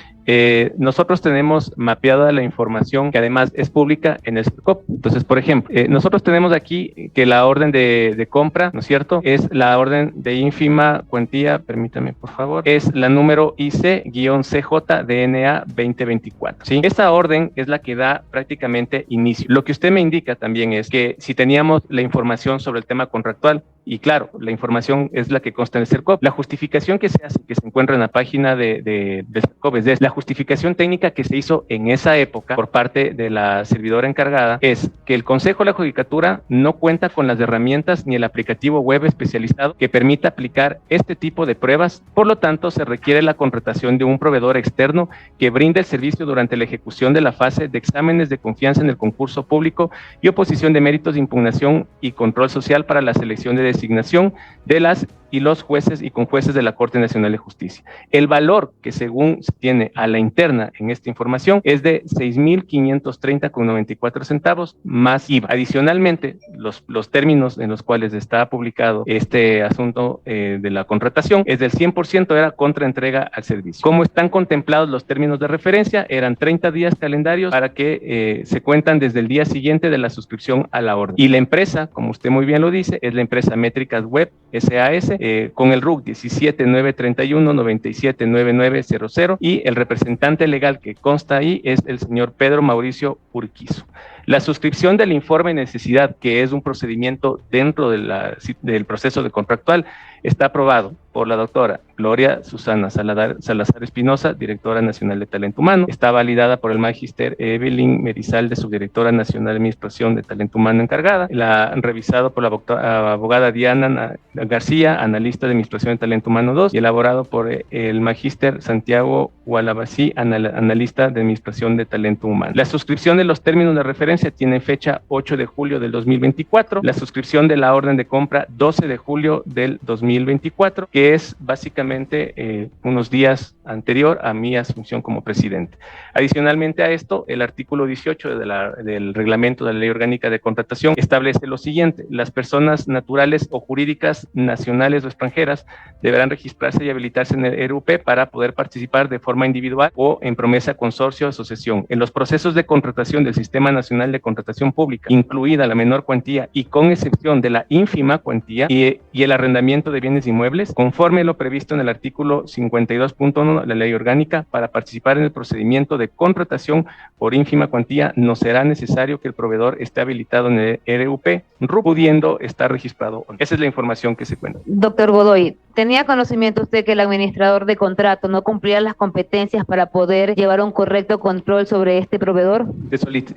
nosotros tenemos mapeada la información que además es pública en el SERCOP. Entonces, por ejemplo, nosotros tenemos aquí que la orden de compra, ¿no es cierto?, es la orden de ínfima cuantía, permítame por favor, es la número IC-CJ-DNA 2024, ¿sí? Esta orden es la que da prácticamente inicio. Lo que usted me indica también es que si teníamos la información sobre el tema contractual, y claro, la información es la que consta en el SERCOP. La justificación que se hace, que se encuentra en la página del SERCOP, es la justificación técnica que se hizo en esa época por parte de la servidora encargada, es que el Consejo de la Judicatura no cuenta con las herramientas ni el aplicativo web especializado que permita aplicar este tipo de pruebas. Por lo tanto, se requiere la contratación de un proveedor externo que brinde el servicio durante la ejecución de la fase de exámenes de confianza en el concurso público y oposición de méritos de impugnación y control social para la selección de designación de las y los jueces y conjueces de la Corte Nacional de Justicia. El valor que según se tiene a la interna en esta información es de 6,530,94 centavos más IVA. Adicionalmente, los términos en los cuales está publicado este asunto de la contratación es del 100% era contraentrega al servicio. ¿Cómo están contemplados los términos de referencia? Eran 30 días calendarios para que se cuentan desde el día siguiente de la suscripción a la orden. Y la empresa, como usted muy bien lo dice, es la empresa Métricas Web SAS, con el RUC 17.931.97.9900 y el representante legal que consta ahí es el señor Pedro Mauricio Urquizo. La suscripción del informe de necesidad, que es un procedimiento dentro del proceso de contractual, está aprobado por la doctora Gloria Susana Salazar Espinosa, directora nacional de Talento Humano. Está validada por el magíster Evelyn Merizalde, subdirectora nacional de Administración de Talento Humano encargada. La han revisado por la abogada Diana García, analista de Administración de Talento Humano 2, y elaborado por el magíster Santiago Gualabasí, analista de Administración de Talento Humano. La suscripción de los términos de referencia tiene fecha 8 de julio del 2024. La suscripción de la orden de compra 12 de julio del 2024, que es básicamente unos días anterior a mi asunción como presidente. Adicionalmente a esto, el artículo 18 del reglamento de la Ley Orgánica de Contratación establece lo siguiente: las personas naturales o jurídicas nacionales o extranjeras deberán registrarse y habilitarse en el ERUP para poder participar de forma individual o en promesa, consorcio o asociación en los procesos de contratación del Sistema Nacional de Contratación Pública, incluida la menor cuantía y con excepción de la ínfima cuantía y el arrendamiento de bienes inmuebles, conforme lo previsto en el artículo 52.1 de la Ley Orgánica. Para participar en el procedimiento de contratación por ínfima cuantía, no será necesario que el proveedor esté habilitado en el ERUP, pudiendo estar registrado. Esa es la información que se cuenta. Doctor Godoy, ¿tenía conocimiento usted que el administrador de contrato no cumplía las competencias para poder llevar un correcto control sobre este proveedor?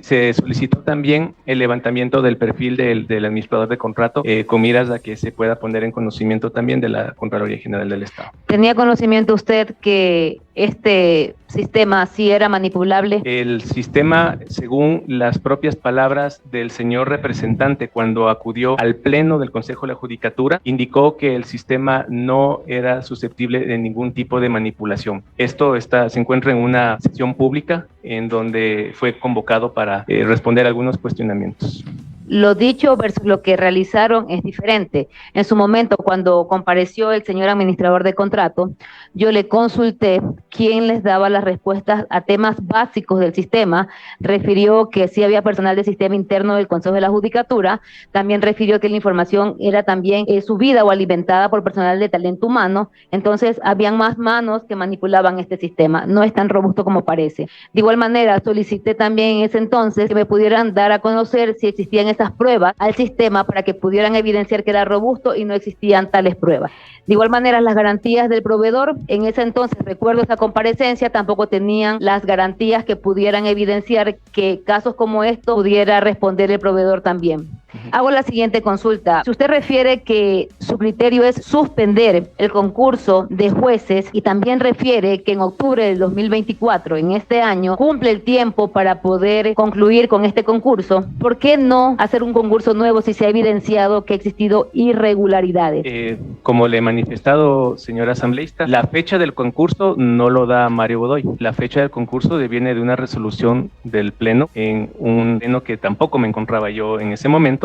Se solicitó también el levantamiento del perfil del administrador de contrato con miras a que se pueda poner en conocimiento también de la Contraloría General del Estado. ¿Tenía conocimiento usted que este sistema sí era manipulable? El sistema, según las propias palabras del señor representante cuando acudió al pleno del Consejo de la Judicatura, indicó que el sistema no era susceptible de ningún tipo de manipulación. Esto se encuentra en una sesión pública en donde fue convocado para responder algunos cuestionamientos. Lo dicho versus lo que realizaron es diferente. En su momento, cuando compareció el señor administrador de contrato, yo le consulté quién les daba las respuestas a temas básicos del sistema. Refirió que sí había personal del sistema interno del Consejo de la Judicatura. También refirió que la información era también subida o alimentada por personal de talento humano. Entonces, habían más manos que manipulaban este sistema. No es tan robusto como parece. De igual manera, solicité también en ese entonces que me pudieran dar a conocer si existían esas pruebas al sistema para que pudieran evidenciar que era robusto y no existían tales pruebas. De igual manera, las garantías del proveedor, en ese entonces, recuerdo esa comparecencia, tampoco tenían las garantías que pudieran evidenciar que casos como estos pudiera responder el proveedor también. Hago la siguiente consulta. Si usted refiere que su criterio es suspender el concurso de jueces y también refiere que en octubre del 2024, en este año, cumple el tiempo para poder concluir con este concurso, ¿por qué no hacer un concurso nuevo si se ha evidenciado que ha existido irregularidades? Como le he manifestado, señora asambleísta, la fecha del concurso no lo da Mario Godoy. La fecha del concurso deviene de una resolución del Pleno, en un pleno que tampoco me encontraba yo en ese momento,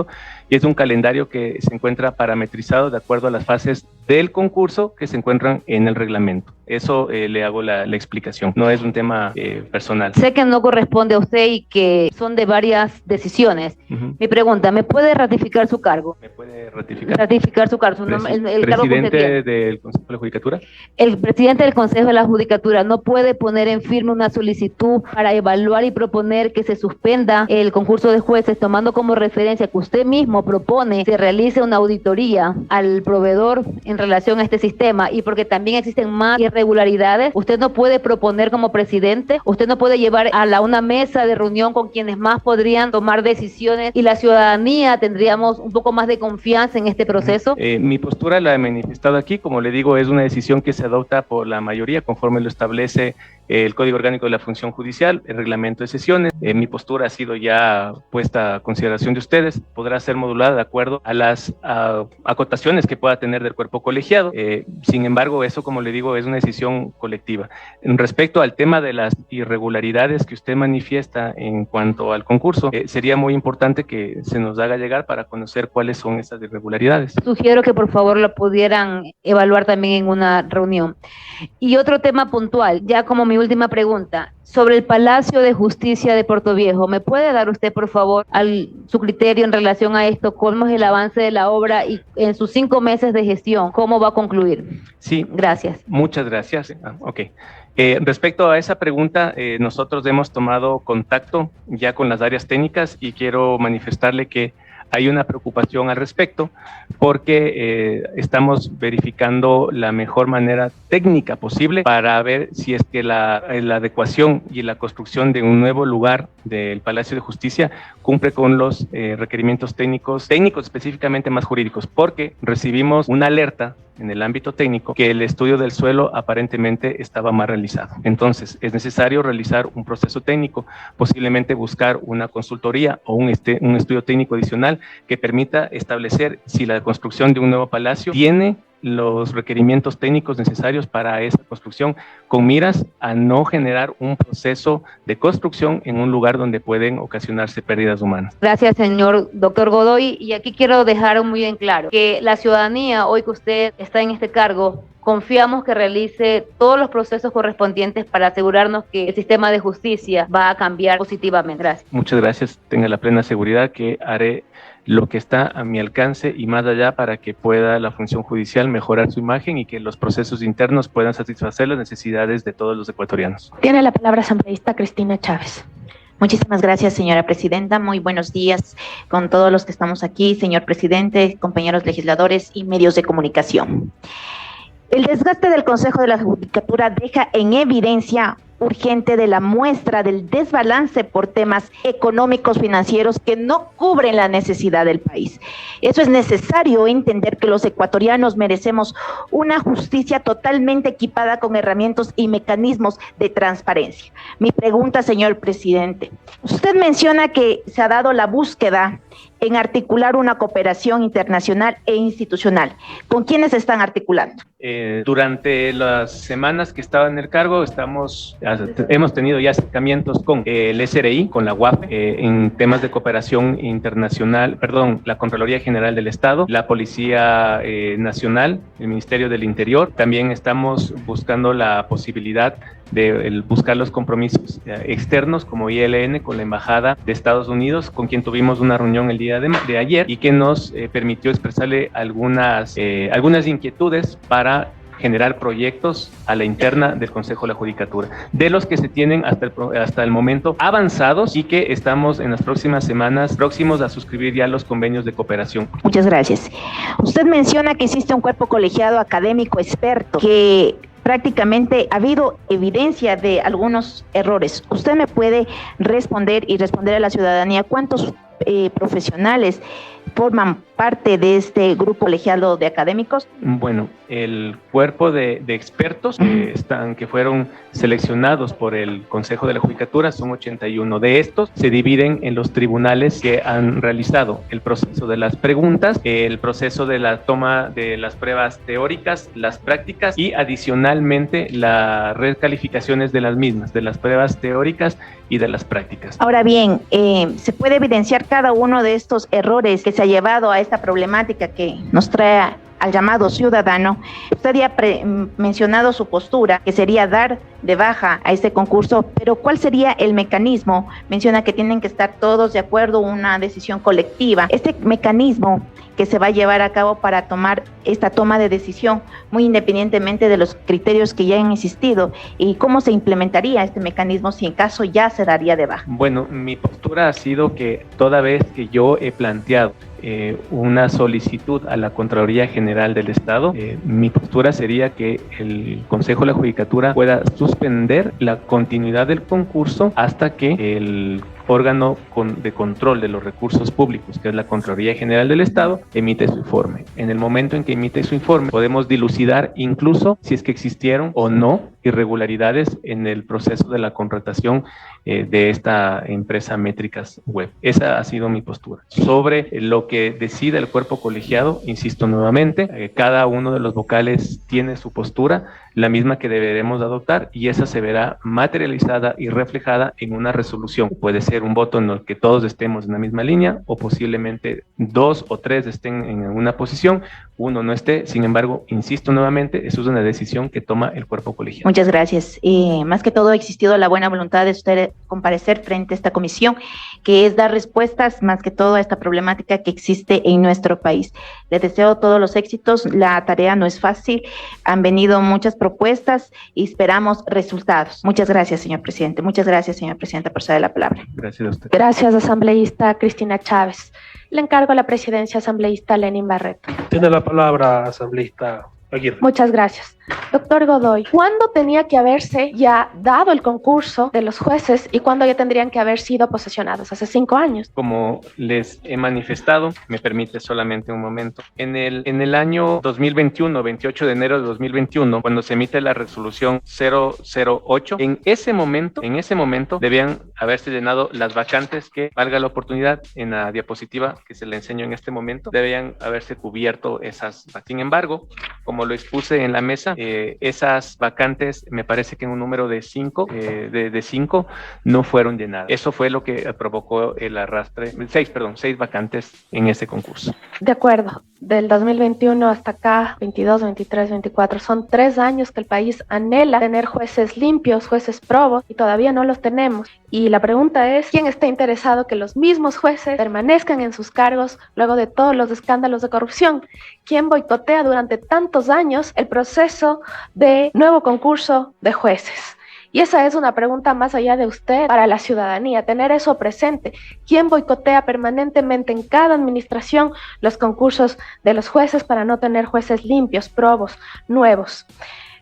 y es un calendario que se encuentra parametrizado de acuerdo a las fases del concurso que se encuentran en el reglamento. Eso le hago la explicación, no es un tema personal. Sé que no corresponde a usted y que son de varias decisiones. Mi pregunta, ¿me puede ratificar su cargo? ¿Me puede ratificar? Ratificar su cargo. El cargo que usted tiene. ¿Presidente del Consejo de la Judicatura? El presidente del Consejo de la Judicatura no puede poner en firme una solicitud para evaluar y proponer que se suspenda el concurso de jueces, tomando como referencia que usted mismo propone se realice una auditoría al proveedor en relación a este sistema, y porque también existen más irregularidades. Usted no puede proponer como presidente, usted no puede llevar a una mesa de reunión con quienes más podrían tomar decisiones y la ciudadanía tendríamos un poco más de confianza en este proceso. Mi postura la he manifestado aquí, como le digo, es una decisión que se adopta por la mayoría conforme lo establece el Código Orgánico de la Función Judicial, el reglamento de sesiones. Mi postura ha sido ya puesta a consideración de ustedes, podrá ser modulada de acuerdo a las acotaciones que pueda tener del cuerpo colegiado. Sin embargo, eso, como le digo, es una decisión colectiva. Respecto al tema de las irregularidades que usted manifiesta en cuanto al concurso, sería muy importante que se nos haga llegar para conocer cuáles son esas irregularidades. Sugiero que por favor lo pudieran evaluar también en una reunión. Y otro tema puntual, ya como mi última pregunta, sobre el Palacio de Justicia de Portoviejo, ¿me puede dar usted, por favor, su criterio en relación a esto? ¿Cómo es el avance de la obra y en sus 5 meses de gestión, cómo va a concluir? Sí. Gracias. Muchas gracias. Respecto a esa pregunta, nosotros hemos tomado contacto ya con las áreas técnicas y quiero manifestarle que hay una preocupación al respecto porque estamos verificando la mejor manera técnica posible para ver si es que la adecuación y la construcción de un nuevo lugar del Palacio de Justicia cumple con los requerimientos técnicos específicamente más jurídicos, porque recibimos una alerta en el ámbito técnico que el estudio del suelo aparentemente estaba mal realizado. Entonces, es necesario realizar un proceso técnico, posiblemente buscar una consultoría o un estudio técnico adicional que permita establecer si la construcción de un nuevo palacio tiene los requerimientos técnicos necesarios para esa construcción, con miras a no generar un proceso de construcción en un lugar donde pueden ocasionarse pérdidas humanas. Gracias, señor doctor Godoy. Y aquí quiero dejar muy en claro que la ciudadanía, hoy que usted está en este cargo, confiamos que realice todos los procesos correspondientes para asegurarnos que el sistema de justicia va a cambiar positivamente. Gracias. Muchas gracias. Tenga la plena seguridad que haré lo que está a mi alcance y más allá para que pueda la función judicial mejorar su imagen y que los procesos internos puedan satisfacer las necesidades de todos los ecuatorianos. Tiene la palabra asambleísta Cristina Chávez. Muchísimas gracias, señora presidenta. Muy buenos días con todos los que estamos aquí, señor presidente, compañeros legisladores y medios de comunicación. El desgaste del Consejo de la Judicatura deja en evidencia urgente de la muestra del desbalance por temas económicos financieros que no cubren la necesidad del país. Eso es necesario entender que los ecuatorianos merecemos una justicia totalmente equipada con herramientas y mecanismos de transparencia. Mi pregunta, señor presidente, usted menciona que se ha dado la búsqueda en articular una cooperación internacional e institucional. ¿Con quiénes están articulando? Durante las semanas que estaba en el cargo, hemos tenido ya acercamientos con el SRI, con la UAP, en temas de cooperación internacional, la Contraloría General del Estado, la Policía Nacional, el Ministerio del Interior. También estamos buscando la posibilidad de buscar los compromisos externos como ILN con la Embajada de Estados Unidos, con quien tuvimos una reunión el día de ayer y que nos permitió expresarle algunas inquietudes para generar proyectos a la interna del Consejo de la Judicatura, de los que se tienen hasta el momento avanzados y que estamos en las próximas semanas próximos a suscribir ya los convenios de cooperación. Muchas gracias. Usted menciona que existe un cuerpo colegiado académico experto que prácticamente ha habido evidencia de algunos errores. ¿Usted me puede responder y responder a la ciudadanía cuántos profesionales forman parte de este grupo colegiado de académicos? Bueno, el cuerpo de expertos que fueron seleccionados por el Consejo de la Judicatura son 81. De estos se dividen en los tribunales que han realizado el proceso de las preguntas, el proceso de la toma de las pruebas teóricas, las prácticas y adicionalmente las recalificaciones de las mismas, de las pruebas teóricas y de las prácticas. Ahora bien, ¿se puede evidenciar cada uno de estos errores que se ha llevado a esta problemática que nos trae al llamado ciudadano? Usted ya ha mencionado su postura, que sería dar de baja a este concurso, pero ¿cuál sería el mecanismo? Menciona que tienen que estar todos de acuerdo, una decisión colectiva. Este mecanismo que se va a llevar a cabo para tomar esta toma de decisión, muy independientemente de los criterios que ya han existido, y cómo se implementaría este mecanismo si en caso ya se daría de baja. Bueno, mi postura ha sido que toda vez que yo he planteado una solicitud a la Contraloría General del Estado, mi postura sería que el Consejo de la Judicatura pueda suspender la continuidad del concurso hasta que el órgano de control de los recursos públicos, que es la Contraloría General del Estado, emite su informe. En el momento en que emite su informe, podemos dilucidar incluso si es que existieron o no irregularidades en el proceso de la contratación de esta empresa Métricas Web. Esa ha sido mi postura. Sobre lo que decida el cuerpo colegiado, insisto nuevamente, cada uno de los vocales tiene su postura, la misma que deberemos adoptar, y esa se verá materializada y reflejada en una resolución. Puede ser un voto en el que todos estemos en la misma línea, o posiblemente 2 o 3 estén en una posición, uno no esté. Sin embargo, insisto nuevamente, eso es una decisión que toma el cuerpo colegiado. Muchas gracias. Más que todo ha existido la buena voluntad de usted comparecer frente a esta comisión, que es dar respuestas más que todo a esta problemática que existe en nuestro país. Les deseo todos los éxitos, la tarea no es fácil, han venido muchas propuestas y esperamos resultados. Muchas gracias, señor presidente. Muchas gracias, señora presidenta, por ceder la palabra. Gracias a usted. Gracias, asambleísta Cristina Chávez. Le encargo a la presidencia, asambleísta Lenin Barreto. Tiene la palabra, asambleísta Aguirre. Muchas gracias. Doctor Godoy, ¿cuándo tenía que haberse ya dado el concurso de los jueces y cuándo ya tendrían que haber sido posesionados? ¿Hace 5 años? Como les he manifestado, me permite solamente un momento. En el año 2021, 28 de enero de 2021, cuando se emite la resolución 008, en ese momento debían haberse llenado las vacantes que, valga la oportunidad, en la diapositiva que se le enseño en este momento, debían haberse cubierto esas. Sin embargo, como lo expuse en la mesa, esas vacantes, me parece que en un número de 5, no fueron llenadas. Eso fue lo que provocó el arrastre, 6 vacantes en ese concurso. De acuerdo. Del 2021 hasta acá, 22, 23, 24, son 3 años que el país anhela tener jueces limpios, jueces probos, y todavía no los tenemos. Y la pregunta es, ¿quién está interesado que los mismos jueces permanezcan en sus cargos luego de todos los escándalos de corrupción? ¿Quién boicotea durante tantos años el proceso de nuevo concurso de jueces? Y esa es una pregunta más allá de usted para la ciudadanía, tener eso presente. ¿Quién boicotea permanentemente en cada administración los concursos de los jueces para no tener jueces limpios, probos, nuevos?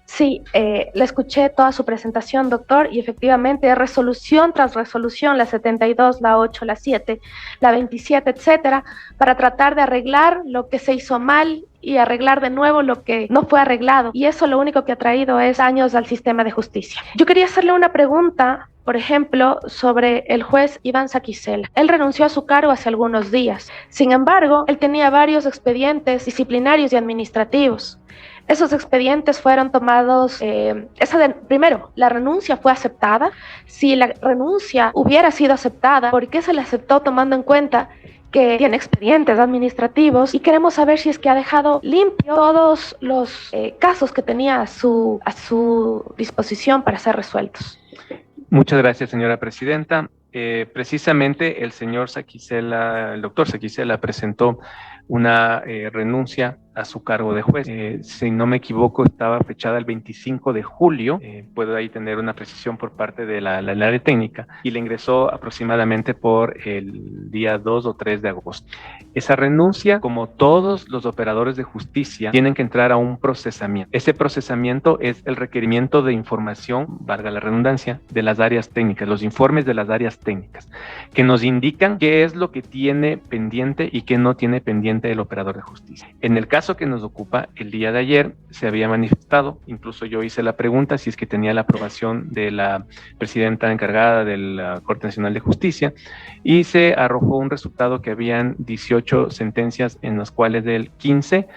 Sí, le escuché toda su presentación, doctor, y efectivamente resolución tras resolución, la 72, la 8, la 7, la 27, etcétera, para tratar de arreglar lo que se hizo mal y arreglar de nuevo lo que no fue arreglado. Y eso lo único que ha traído es daños al sistema de justicia. Yo quería hacerle una pregunta por ejemplo, sobre el juez Iván Saquicela. Él renunció a su cargo hace algunos días. Sin embargo, él tenía varios expedientes disciplinarios y administrativos. Esos expedientes fueron tomados, primero, la renuncia fue aceptada. Si la renuncia hubiera sido aceptada, ¿por qué se la aceptó tomando en cuenta que tiene expedientes administrativos? Y queremos saber si es que ha dejado limpio todos los casos que tenía a su disposición para ser resueltos. Muchas gracias, señora presidenta. Precisamente el doctor Saquicela presentó una renuncia a su cargo de juez. Si no me equivoco, estaba fechada el 25 de julio. Puedo ahí tener una precisión por parte de la área técnica, y le ingresó aproximadamente por el día 2 o 3 de agosto. Esa renuncia, como todos los operadores de justicia, tienen que entrar a un procesamiento. Ese procesamiento es el requerimiento de información, valga la redundancia, de las áreas técnicas, los informes de las áreas técnicas, que nos indican qué es lo que tiene pendiente y qué no tiene pendiente el operador de justicia. En el caso que nos ocupa, el día de ayer se había manifestado, incluso yo hice la pregunta si es que tenía la aprobación de la presidenta encargada de la Corte Nacional de Justicia, y se arrojó un resultado que habían 18 sentencias, en las cuales del 15,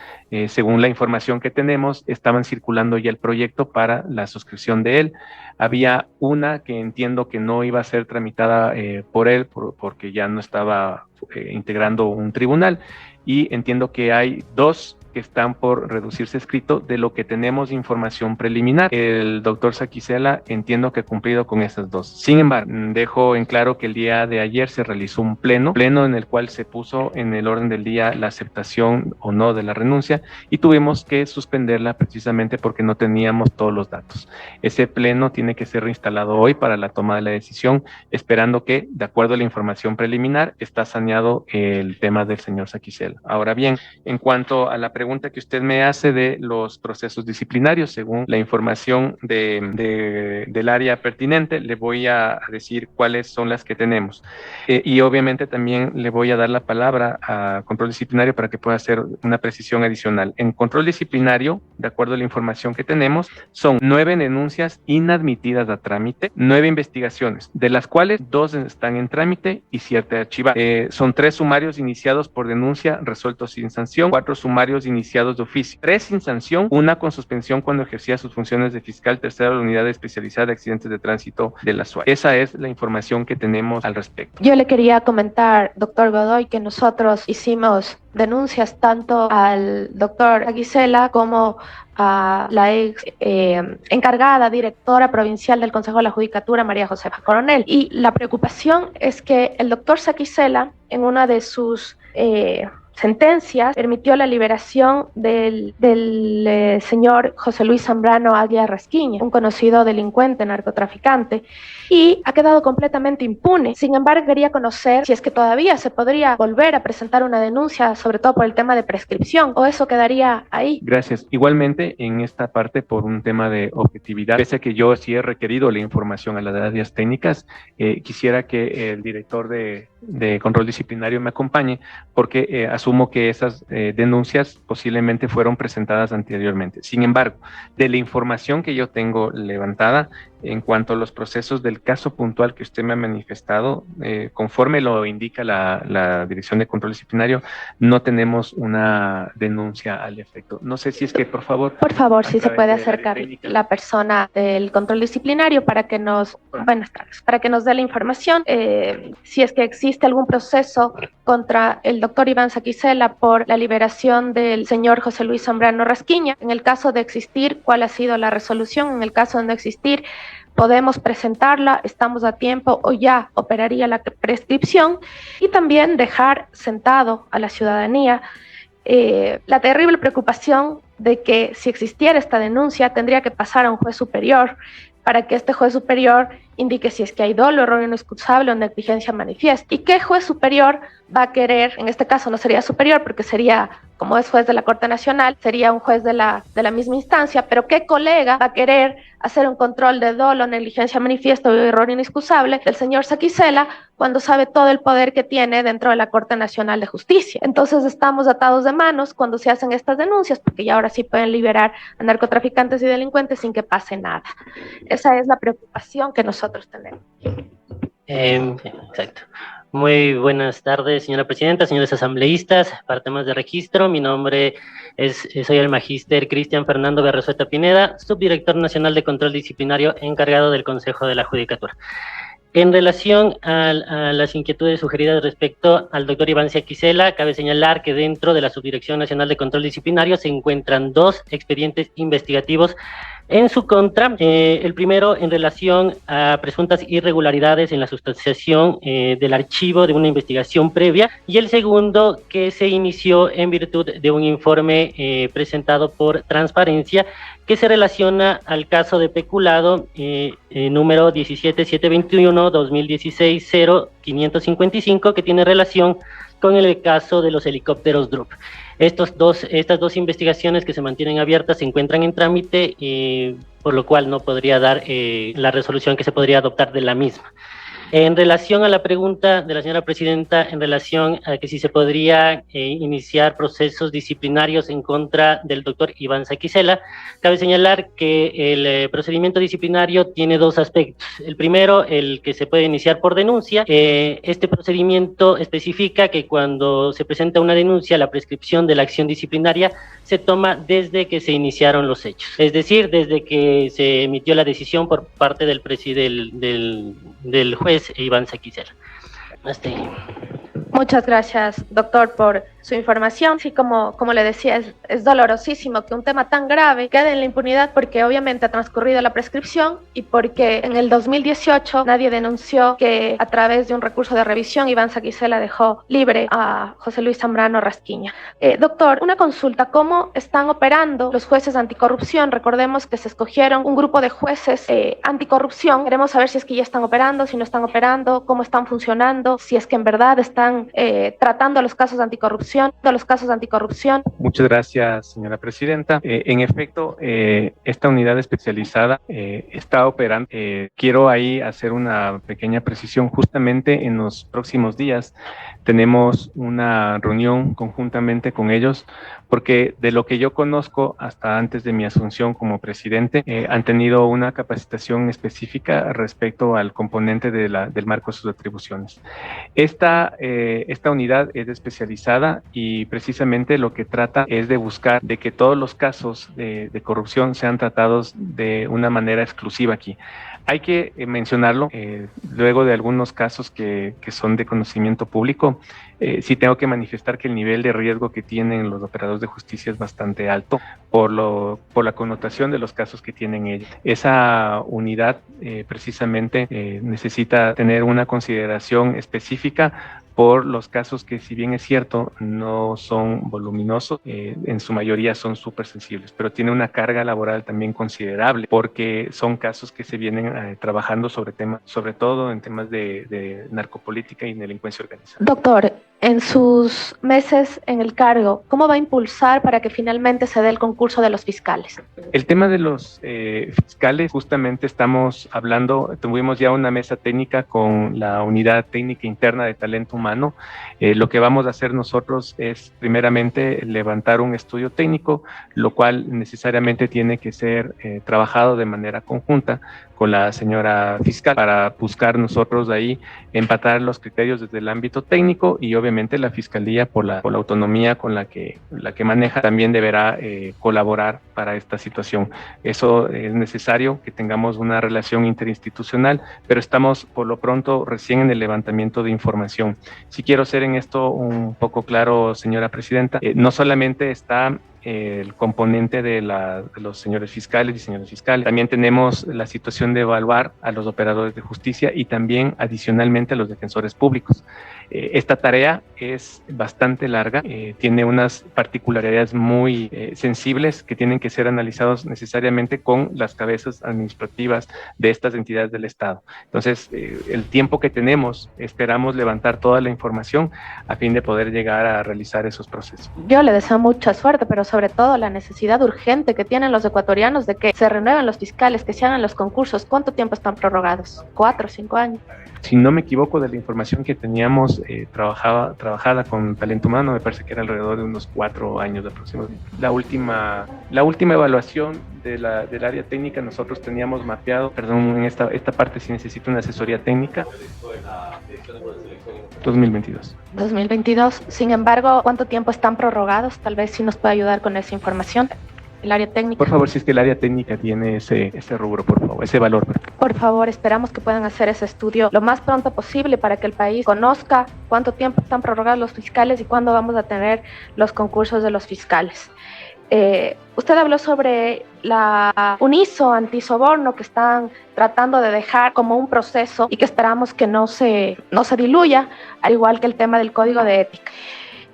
según la información que tenemos, estaban circulando ya el proyecto para la suscripción de él. Había una que entiendo que no iba a ser tramitada por él porque ya no estaba integrando un tribunal, y entiendo que hay 2 que están por reducirse escrito. De lo que tenemos información preliminar, el doctor Saquicela entiendo que ha cumplido con esas 2. Sin embargo, dejo en claro que el día de ayer se realizó un pleno en el cual se puso en el orden del día la aceptación o no de la renuncia, y tuvimos que suspenderla precisamente porque no teníamos todos los datos. Ese pleno tiene que ser reinstalado hoy para la toma de la decisión, esperando que, de acuerdo a la información preliminar, está saneado el tema del señor Saquicela. Ahora bien, en cuanto a la pregunta que usted me hace de los procesos disciplinarios, según la información del área pertinente, le voy a decir cuáles son las que tenemos. Y obviamente también le voy a dar la palabra a control disciplinario para que pueda hacer una precisión adicional. En control disciplinario, de acuerdo a la información que tenemos, son 9 denuncias inadmitidas a trámite, 9 investigaciones, de las cuales 2 están en trámite y 7 archivadas. Son 3 sumarios iniciados por denuncia resueltos sin sanción, 4 sumarios iniciados de oficio, 3 sin sanción, 1 con suspensión cuando ejercía sus funciones de fiscal tercera de la unidad especializada de accidentes de tránsito de la SUAY. Esa es la información que tenemos al respecto. Yo le quería comentar, doctor Godoy, que nosotros hicimos denuncias tanto al doctor Saquicela como a la ex encargada directora provincial del Consejo de la Judicatura, María Josefa Coronel. Y la preocupación es que el doctor Saquicela, en una de sus sentencias, permitió la liberación del señor José Luis Zambrano Aguiar Rasquiña, un conocido delincuente narcotraficante, y ha quedado completamente impune. Sin embargo, quería conocer si es que todavía se podría volver a presentar una denuncia, sobre todo por el tema de prescripción, o eso quedaría ahí. Gracias. Igualmente, en esta parte, por un tema de objetividad, pese a que yo sí he requerido la información a las áreas técnicas, quisiera que el director de control disciplinario me acompañe, porque asumo que esas denuncias posiblemente fueron presentadas anteriormente. Sin embargo, de la información que yo tengo levantada, en cuanto a los procesos del caso puntual que usted me ha manifestado, conforme lo indica la Dirección de Control Disciplinario, no tenemos una denuncia al efecto. No sé si es que, por favor, si se puede acercar la persona del control disciplinario para que nos, buenas tardes, para que nos dé la información, si es que existe algún proceso contra el doctor Iván Saquicela por la liberación del señor José Luis Zambrano Rasquiña. En el caso de existir, ¿cuál ha sido la resolución? En el caso de no existir, podemos presentarla, estamos a tiempo o ya operaría la prescripción, y también dejar sentado a la ciudadanía la terrible preocupación de que si existiera esta denuncia tendría que pasar a un juez superior para que este juez superior indique si es que hay dolo, error inexcusable o negligencia manifiesta. ¿Y qué juez superior va a querer? En este caso no sería superior porque sería, como es juez de la Corte Nacional, sería un juez de la misma instancia, pero ¿qué colega va a querer hacer un control de dolo, negligencia manifiesta o error inexcusable del señor Saquicela cuando sabe todo el poder que tiene dentro de la Corte Nacional de Justicia? Entonces estamos atados de manos cuando se hacen estas denuncias, porque ya ahora sí pueden liberar a narcotraficantes y delincuentes sin que pase nada. Esa es la preocupación que nosotros nosotros tenemos. Exacto. Muy buenas tardes, señora presidenta, señores asambleístas. Para temas de registro, mi nombre soy el magíster Cristian Fernando Berresueta Pineda, subdirector nacional de control disciplinario encargado del Consejo de la Judicatura. En relación a las inquietudes sugeridas respecto al doctor Iván Quisela, cabe señalar que dentro de la Subdirección Nacional de Control Disciplinario se encuentran 2 expedientes investigativos en su contra. El primero en relación a presuntas irregularidades en la sustanciación del archivo de una investigación previa, y el segundo que se inició en virtud de un informe presentado por Transparencia que se relaciona al caso de peculado número 17721-2016-0555, que tiene relación con el caso de los helicópteros Drup. Estas dos investigaciones que se mantienen abiertas se encuentran en trámite, por lo cual no podría dar la resolución que se podría adoptar de la misma. En relación a la pregunta de la señora presidenta, en relación a que si se podría iniciar procesos disciplinarios en contra del doctor Iván Quisela, cabe señalar que el procedimiento disciplinario tiene 2 aspectos. El primero, el que se puede iniciar por denuncia. Este procedimiento especifica que cuando se presenta una denuncia, la prescripción de la acción disciplinaria se toma desde que se iniciaron los hechos, es decir, desde que se emitió la decisión por parte del juez Iván Quisela. Hasta ahí. Muchas gracias, doctor, por su información. Sí, como le decía, es dolorosísimo que un tema tan grave quede en la impunidad, porque obviamente ha transcurrido la prescripción y porque en el 2018 nadie denunció que a través de un recurso de revisión Iván Quisela dejó libre a José Luis Zambrano Rasquiña. Doctor, una consulta: ¿cómo están operando los jueces anticorrupción? Recordemos que se escogieron un grupo de jueces anticorrupción. Queremos saber si es que ya están operando, si no están operando, cómo están funcionando, si es que en verdad están tratando los casos de anticorrupción. Muchas gracias, señora presidenta. En efecto, esta unidad especializada está operando. Quiero ahí hacer una pequeña precisión. Justamente en los próximos días tenemos una reunión conjuntamente con ellos, porque de lo que yo conozco hasta antes de mi asunción como presidente, han tenido una capacitación específica respecto al componente del marco de sus atribuciones. Esta unidad es especializada y precisamente lo que trata es de buscar de que todos los casos de corrupción sean tratados de una manera exclusiva aquí. Hay que mencionarlo, luego de algunos casos que son de conocimiento público, sí tengo que manifestar que el nivel de riesgo que tienen los operadores de justicia es bastante alto por la connotación de los casos que tienen ellos. Esa unidad precisamente necesita tener una consideración específica por los casos que, si bien es cierto, no son voluminosos, en su mayoría son súper sensibles, pero tiene una carga laboral también considerable, porque son casos que se vienen trabajando sobre todo en temas de narcopolítica y delincuencia organizada. Doctor, en sus meses en el cargo, ¿cómo va a impulsar para que finalmente se dé el concurso de los fiscales? El tema de los fiscales, justamente estamos hablando, tuvimos ya una mesa técnica con la Unidad Técnica Interna de Talento Humano. Lo que vamos a hacer nosotros es primeramente levantar un estudio técnico, lo cual necesariamente tiene que ser trabajado de manera conjunta con la señora fiscal, para buscar nosotros ahí empatar los criterios desde el ámbito técnico, y obviamente la fiscalía por la autonomía con la que maneja también deberá colaborar para esta situación. Eso es necesario, que tengamos una relación interinstitucional, pero estamos por lo pronto recién en el levantamiento de información. Si quiero ser en esto un poco claro, señora presidenta, no solamente está el componente de los señores fiscales y señores fiscales. También tenemos la situación de evaluar a los operadores de justicia y también adicionalmente a los defensores públicos. Esta tarea es bastante larga, tiene unas particularidades muy sensibles que tienen que ser analizados necesariamente con las cabezas administrativas de estas entidades del Estado. Entonces, el tiempo que tenemos, esperamos levantar toda la información a fin de poder llegar a realizar esos procesos. Yo le deseo mucha suerte, pero sobre todo la necesidad urgente que tienen los ecuatorianos de que se renueven los fiscales, que se hagan los concursos. ¿Cuánto tiempo están prorrogados? 4 o 5 años. Si no me equivoco, de la información que teníamos tenemos trabajada con talento humano, me parece que era alrededor de unos 4 años aproximadamente. La última evaluación del área técnica, nosotros teníamos mapeado, perdón, en esta parte sí necesito una asesoría técnica. 2022. 2022. Sin embargo, ¿cuánto tiempo están prorrogados? Tal vez sí nos puede ayudar con esa información. El área técnica. Por favor, si es que el área técnica tiene ese rubro, por favor, ese valor. Por favor, esperamos que puedan hacer ese estudio lo más pronto posible para que el país conozca cuánto tiempo están prorrogados los fiscales y cuándo vamos a tener los concursos de los fiscales. Usted habló sobre la UNISO antisoborno que están tratando de dejar como un proceso y que esperamos que no se diluya, al igual que el tema del código de ética.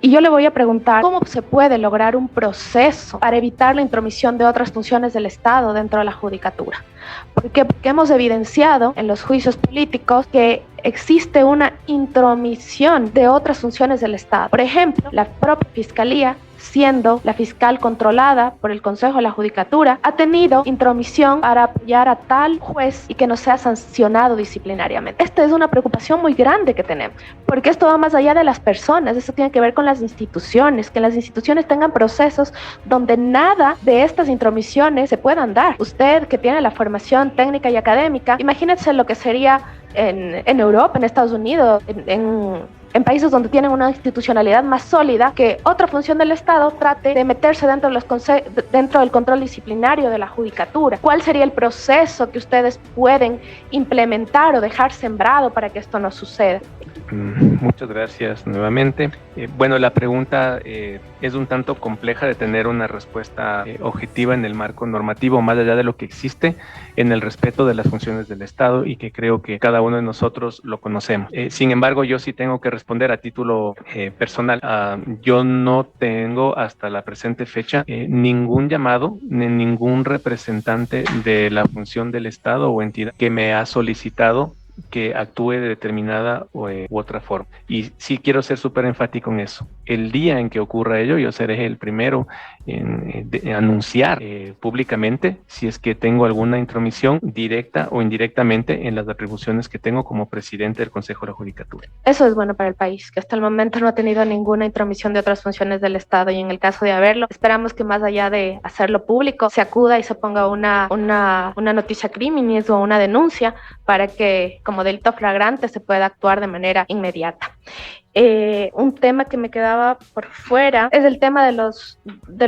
Y yo le voy a preguntar cómo se puede lograr un proceso para evitar la intromisión de otras funciones del Estado dentro de la judicatura. Porque hemos evidenciado en los juicios políticos que existe una intromisión de otras funciones del Estado. Por ejemplo, la propia Fiscalía, siendo la fiscal controlada por el Consejo de la Judicatura, ha tenido intromisión para apoyar a tal juez y que no sea sancionado disciplinariamente. Esta es una preocupación muy grande que tenemos, porque esto va más allá de las personas, esto tiene que ver con las instituciones, que las instituciones tengan procesos donde nada de estas intromisiones se puedan dar. Usted, que tiene la formación técnica y académica, imagínense lo que sería en Europa, en Estados Unidos, en países donde tienen una institucionalidad más sólida, que otra función del Estado trate de meterse dentro del control disciplinario de la judicatura. ¿Cuál sería el proceso que ustedes pueden implementar o dejar sembrado para que esto no suceda? Muchas gracias nuevamente. Bueno, la pregunta es un tanto compleja de tener una respuesta objetiva en el marco normativo, más allá de lo que existe en el respeto de las funciones del Estado, y que creo que cada uno de nosotros lo conocemos. Sin embargo, yo sí tengo que responder a título personal. Yo no tengo hasta la presente fecha ningún llamado ni ningún representante de la función del Estado o entidad que me ha solicitado que actúe de determinada u otra forma. Y sí quiero ser súper enfático en eso. El día en que ocurra ello, yo seré el primero en anunciar públicamente si es que tengo alguna intromisión directa o indirectamente en las atribuciones que tengo como presidente del Consejo de la Judicatura. Eso es bueno para el país, que hasta el momento no ha tenido ninguna intromisión de otras funciones del Estado, y en el caso de haberlo, esperamos que más allá de hacerlo público, se acuda y se ponga una noticia criminis o una denuncia para que como delito flagrante se pueda actuar de manera inmediata. Un tema que me quedaba por fuera es el tema de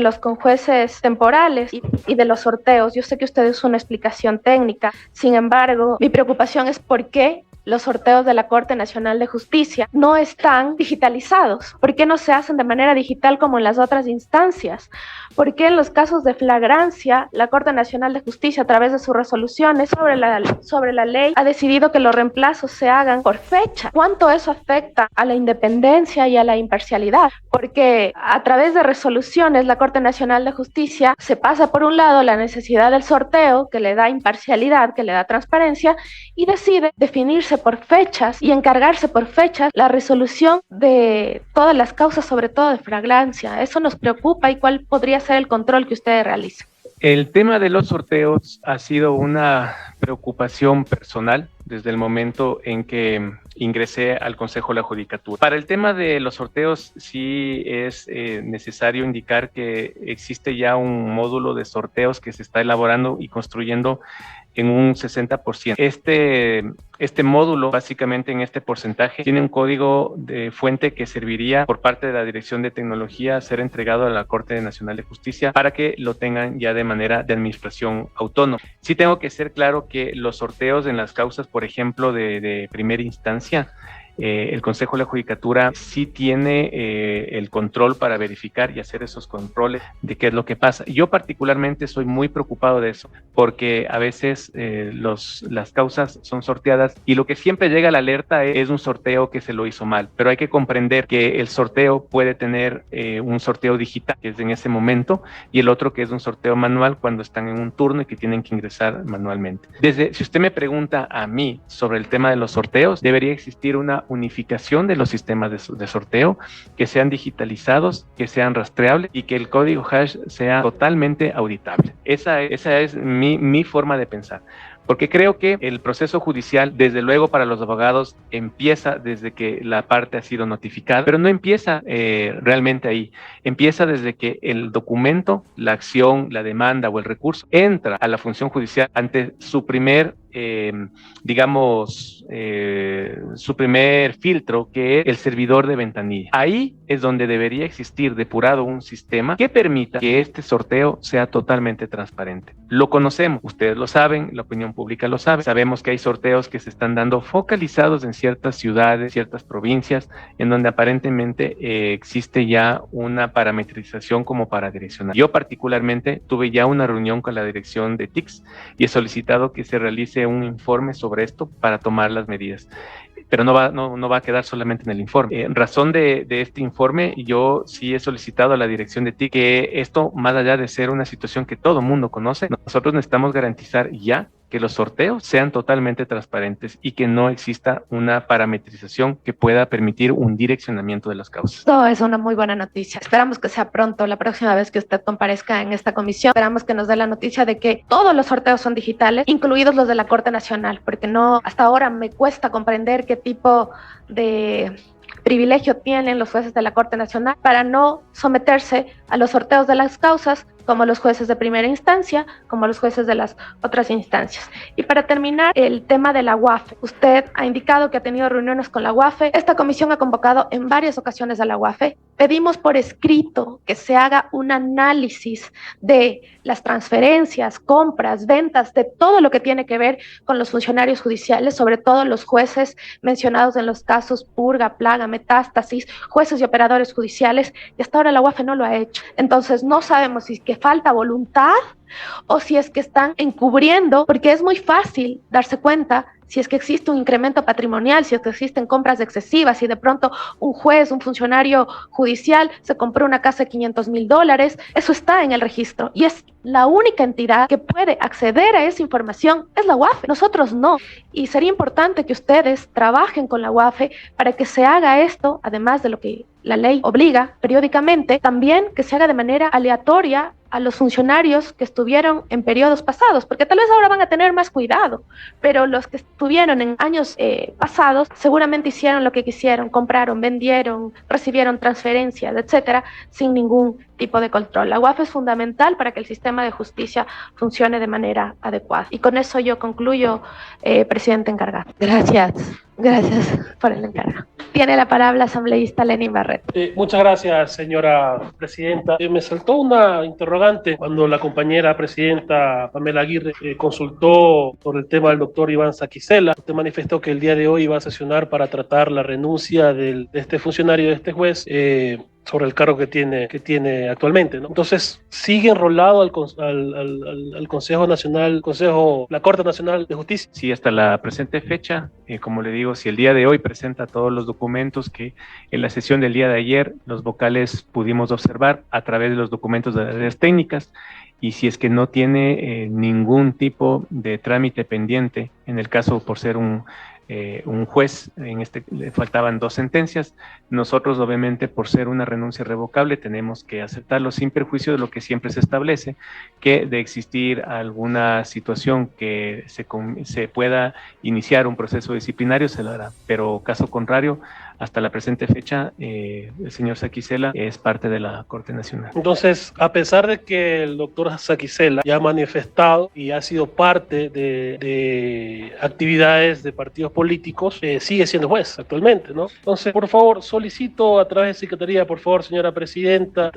los conjueces temporales y de los sorteos. Yo sé que usted es una explicación técnica, sin embargo, mi preocupación es por qué los sorteos de la Corte Nacional de Justicia no están digitalizados. ¿Por qué no se hacen de manera digital como en las otras instancias? ¿Por qué en los casos de flagrancia la Corte Nacional de Justicia, a través de sus resoluciones sobre la ley, ha decidido que los reemplazos se hagan por fecha? ¿Cuánto eso afecta a la independencia y a la imparcialidad? Porque a través de resoluciones la Corte Nacional de Justicia se pasa por un lado la necesidad del sorteo, que le da imparcialidad, que le da transparencia, y decide definirse por fechas y encargarse por fechas la resolución de todas las causas, sobre todo de flagrancia. Eso nos preocupa. ¿Y cuál podría ser el control que ustedes realizan? El tema de los sorteos ha sido una preocupación personal desde el momento en que ingresé al Consejo de la Judicatura. Para el tema de los sorteos sí es necesario indicar que existe ya un módulo de sorteos que se está elaborando y construyendo en un 60%. Este módulo, básicamente en este porcentaje, tiene un código de fuente que serviría por parte de la Dirección de Tecnología a ser entregado a la Corte Nacional de Justicia para que lo tengan ya de manera de administración autónoma. Sí tengo que ser claro que los sorteos en las causas, por ejemplo, de primera instancia, el Consejo de la Judicatura sí tiene el control para verificar y hacer esos controles de qué es lo que pasa. Yo particularmente soy muy preocupado de eso, porque a veces las causas son sorteadas y lo que siempre llega a la alerta es un sorteo que se lo hizo mal, pero hay que comprender que el sorteo puede tener un sorteo digital, que es en ese momento, y el otro que es un sorteo manual cuando están en un turno y que tienen que ingresar manualmente. Si usted me pregunta a mí sobre el tema de los sorteos, debería existir una unificación de los sistemas de sorteo, que sean digitalizados, que sean rastreables y que el código hash sea totalmente auditable. Esa es mi forma de pensar. porque creo que el proceso judicial, desde luego para los abogados, empieza desde que la parte ha sido notificada, pero no empieza realmente ahí, empieza desde que el documento, la acción, la demanda o el recurso entra a la función judicial ante su primer su primer filtro, que es el servidor de ventanilla. Ahí es donde debería existir depurado un sistema que permita que este sorteo sea totalmente transparente. Lo conocemos, ustedes lo saben, la opinión pública lo sabe, sabemos que hay sorteos que se están dando focalizados en ciertas ciudades, ciertas provincias, en donde aparentemente existe ya una parametrización como para direccionar. Yo particularmente tuve ya una reunión con la dirección de TICS y he solicitado que se realice un informe sobre esto para tomar las medidas. Pero no va a quedar solamente en el informe. En razón de este informe, yo sí he solicitado a la dirección de TIC que esto, más allá de ser una situación que todo mundo conoce, nosotros necesitamos garantizar ya que los sorteos sean totalmente transparentes y que no exista una parametrización que pueda permitir un direccionamiento de las causas. Esto es una muy buena noticia. Esperamos que sea pronto, la próxima vez que usted comparezca en esta comisión. Esperamos que nos dé la noticia de que todos los sorteos son digitales, incluidos los de la Corte Nacional, porque no, hasta ahora me cuesta comprender qué tipo de privilegio tienen los jueces de la Corte Nacional para no someterse a los sorteos de las causas, como los jueces de primera instancia, como los jueces de las otras instancias. Y para terminar, el tema de la UAFE. Usted ha indicado que ha tenido reuniones con la UAFE. Esta comisión ha convocado en varias ocasiones a la UAFE. Pedimos por escrito que se haga un análisis de las transferencias, compras, ventas, de todo lo que tiene que ver con los funcionarios judiciales, sobre todo los jueces mencionados en los casos Purga, Plaga, Metástasis, jueces y operadores judiciales, y hasta ahora la UAFE no lo ha hecho. Entonces no sabemos si es que falta voluntad o si es que están encubriendo, porque es muy fácil darse cuenta si es que existe un incremento patrimonial, si es que existen compras excesivas, si de pronto un juez, un funcionario judicial se compró una casa de $500,000, eso está en el registro y es la única entidad que puede acceder a esa información, es la UAFE, nosotros no. Y sería importante que ustedes trabajen con la UAFE para que se haga esto, además de lo que la ley obliga periódicamente, también que se haga de manera aleatoria a los funcionarios que estuvieron en periodos pasados, porque tal vez ahora van a tener más cuidado, pero los que estuvieron en años pasados seguramente hicieron lo que quisieron, compraron, vendieron, recibieron transferencias, etcétera, sin ningún tipo de control. La UAFE es fundamental para que el sistema de justicia funcione de manera adecuada. Y con eso yo concluyo, presidente encargado. Gracias por el encargo. Tiene la palabra asambleísta Lenin Barreto. Muchas gracias, señora presidenta. Me saltó una interrogante cuando la compañera presidenta Pamela Aguirre consultó por el tema del doctor Iván Saquicela. Usted manifestó que el día de hoy iba a sesionar para tratar la renuncia de este funcionario, de este juez, sobre el cargo que tiene actualmente, ¿no? Entonces, ¿sigue enrolado al Consejo Nacional, la Corte Nacional de Justicia? Sí, hasta la presente fecha, como le digo, si el día de hoy presenta todos los documentos que en la sesión del día de ayer los vocales pudimos observar a través de los documentos de las áreas técnicas, y si es que no tiene ningún tipo de trámite pendiente, en el caso por ser un juez, le faltaban 2 sentencias, nosotros obviamente por ser una renuncia irrevocable tenemos que aceptarlo sin perjuicio de lo que siempre se establece, que de existir alguna situación que se pueda iniciar un proceso disciplinario se lo hará, pero caso contrario, hasta la presente fecha, el señor Saquicela es parte de la Corte Nacional. Entonces, a pesar de que el doctor Saquicela ya ha manifestado y ha sido parte de actividades de partidos políticos, sigue siendo juez actualmente, ¿no? Entonces, por favor, solicito a través de Secretaría, por favor, señora presidenta,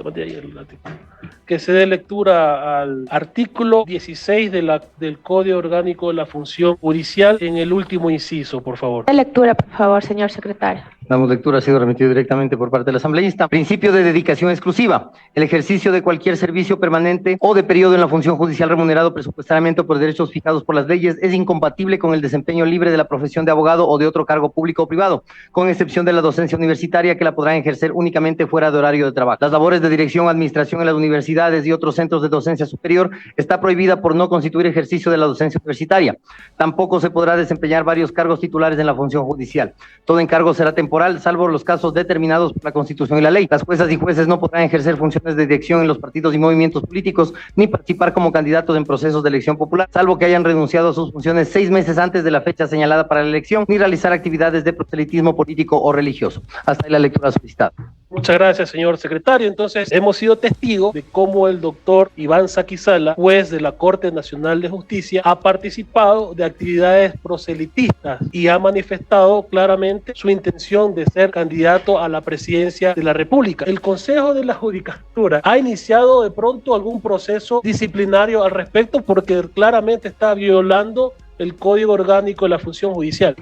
que se dé lectura al artículo 16 del Código Orgánico de la Función Judicial en el último inciso, por favor. De lectura, por favor, señor secretario. Damos lectura, ha sido remitido directamente por parte del asambleísta. Principio de dedicación exclusiva. El ejercicio de cualquier servicio permanente o de periodo en la función judicial remunerado presupuestariamente por derechos fijados por las leyes es incompatible con el desempeño libre de la profesión de abogado o de otro cargo público o privado, con excepción de la docencia universitaria, que la podrán ejercer únicamente fuera de horario de trabajo. Las labores de dirección o administración en las universidades universidades y otros centros de docencia superior está prohibida por no constituir ejercicio de la docencia universitaria. Tampoco se podrá desempeñar varios cargos titulares en la función judicial. Todo encargo será temporal, salvo los casos determinados por la Constitución y la ley. Las juezas y jueces no podrán ejercer funciones de dirección en los partidos y movimientos políticos, ni participar como candidatos en procesos de elección popular, salvo que hayan renunciado a sus funciones 6 meses antes de la fecha señalada para la elección, ni realizar actividades de proselitismo político o religioso. Hasta ahí la lectura solicitada. Muchas gracias, señor secretario. Entonces, hemos sido testigos de cómo el doctor Iván Saquicela, juez de la Corte Nacional de Justicia, ha participado de actividades proselitistas y ha manifestado claramente su intención de ser candidato a la presidencia de la República. El Consejo de la Judicatura ha iniciado de pronto algún proceso disciplinario al respecto porque claramente está violando el Código Orgánico de la Función Judicial.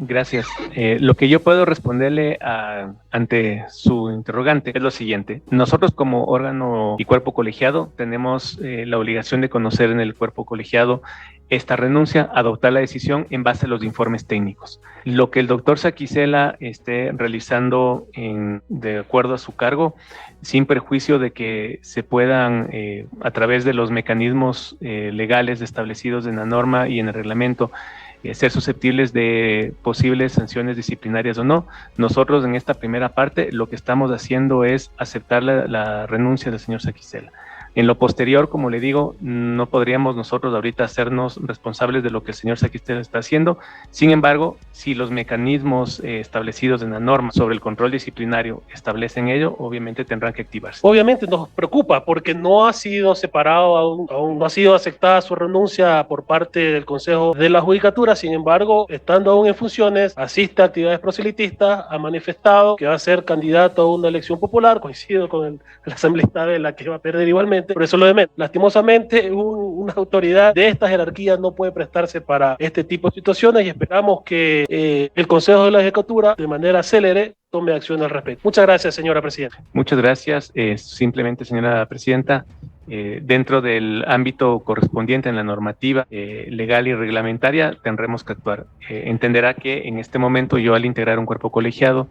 Gracias. Lo que yo puedo responderle ante su interrogante es lo siguiente. Nosotros como órgano y cuerpo colegiado tenemos la obligación de conocer en el cuerpo colegiado esta renuncia, adoptar la decisión en base a los informes técnicos. Lo que el doctor Saquicela esté realizando de acuerdo a su cargo, sin perjuicio de que se puedan, a través de los mecanismos legales establecidos en la norma y en el reglamento, ser susceptibles de posibles sanciones disciplinarias o no. Nosotros en esta primera parte lo que estamos haciendo es aceptar la renuncia del señor Saquicela. En lo posterior, como le digo, no podríamos nosotros ahorita hacernos responsables de lo que el señor Saquicela está haciendo. Sin embargo, si los mecanismos establecidos en la norma sobre el control disciplinario establecen ello, obviamente tendrán que activarse. Obviamente nos preocupa porque no ha sido separado, aún no ha sido aceptada su renuncia por parte del Consejo de la Judicatura. Sin embargo, estando aún en funciones, asiste a actividades proselitistas, ha manifestado que va a ser candidato a una elección popular. Coincido con el asambleísta Vela, que va a perder igualmente. Por eso lo de menos. Lastimosamente, una autoridad de esta jerarquía no puede prestarse para este tipo de situaciones y esperamos que el Consejo de la Judicatura, de manera célere, tome acción al respecto. Muchas gracias, señora presidenta. Muchas gracias. Simplemente, señora presidenta, dentro del ámbito correspondiente en la normativa legal y reglamentaria tendremos que actuar. Entenderá que en este momento yo, al integrar un cuerpo colegiado,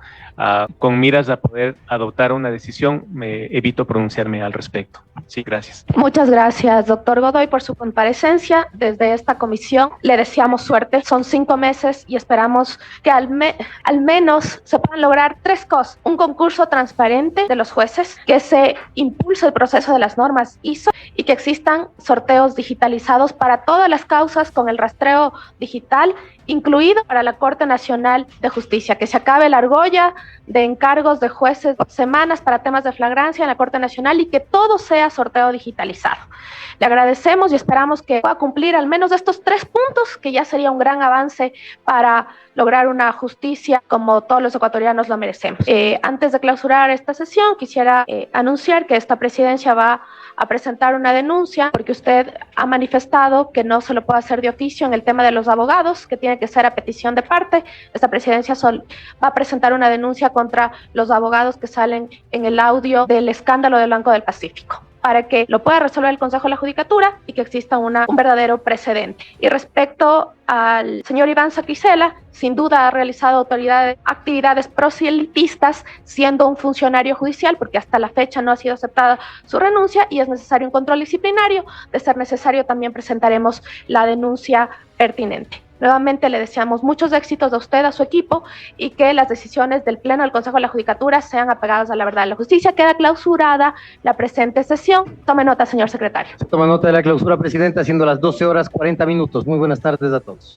con miras a poder adoptar una decisión, me evito pronunciarme al respecto. Sí, gracias. Muchas gracias, doctor Godoy, por su comparecencia. Desde esta comisión le deseamos suerte. Son 5 meses y esperamos que al menos se puedan lograr 3 cosas. Un concurso transparente de los jueces, que se impulse el proceso de las normas ISO y que existan sorteos digitalizados para todas las causas con el rastreo digital, incluido para la Corte Nacional de Justicia, que se acabe la argolla de encargos de jueces semanas para temas de flagrancia en la Corte Nacional y que todo sea sorteo digitalizado. Le agradecemos y esperamos que pueda cumplir al menos estos 3 puntos, que ya sería un gran avance para lograr una justicia como todos los ecuatorianos lo merecemos. Antes de clausurar esta sesión, quisiera anunciar que esta presidencia va a presentar una denuncia porque usted ha manifestado que no se lo puede hacer de oficio en el tema de los abogados, que tiene que ser a petición de parte. Esta presidencia va a presentar una denuncia contra los abogados que salen en el audio del escándalo del Banco del Pacífico, para que lo pueda resolver el Consejo de la Judicatura y que exista un verdadero precedente. Y respecto al señor Iván Saquicela, sin duda ha realizado actividades proselitistas siendo un funcionario judicial, porque hasta la fecha no ha sido aceptada su renuncia y es necesario un control disciplinario. De ser necesario, también presentaremos la denuncia pertinente. Nuevamente le deseamos muchos éxitos a usted, a su equipo, y que las decisiones del Pleno del Consejo de la Judicatura sean apegadas a la verdad y la justicia. Queda clausurada la presente sesión. Tome nota, señor secretario. Se toma nota de la clausura, presidenta, siendo las 12:40. Muy buenas tardes a todos.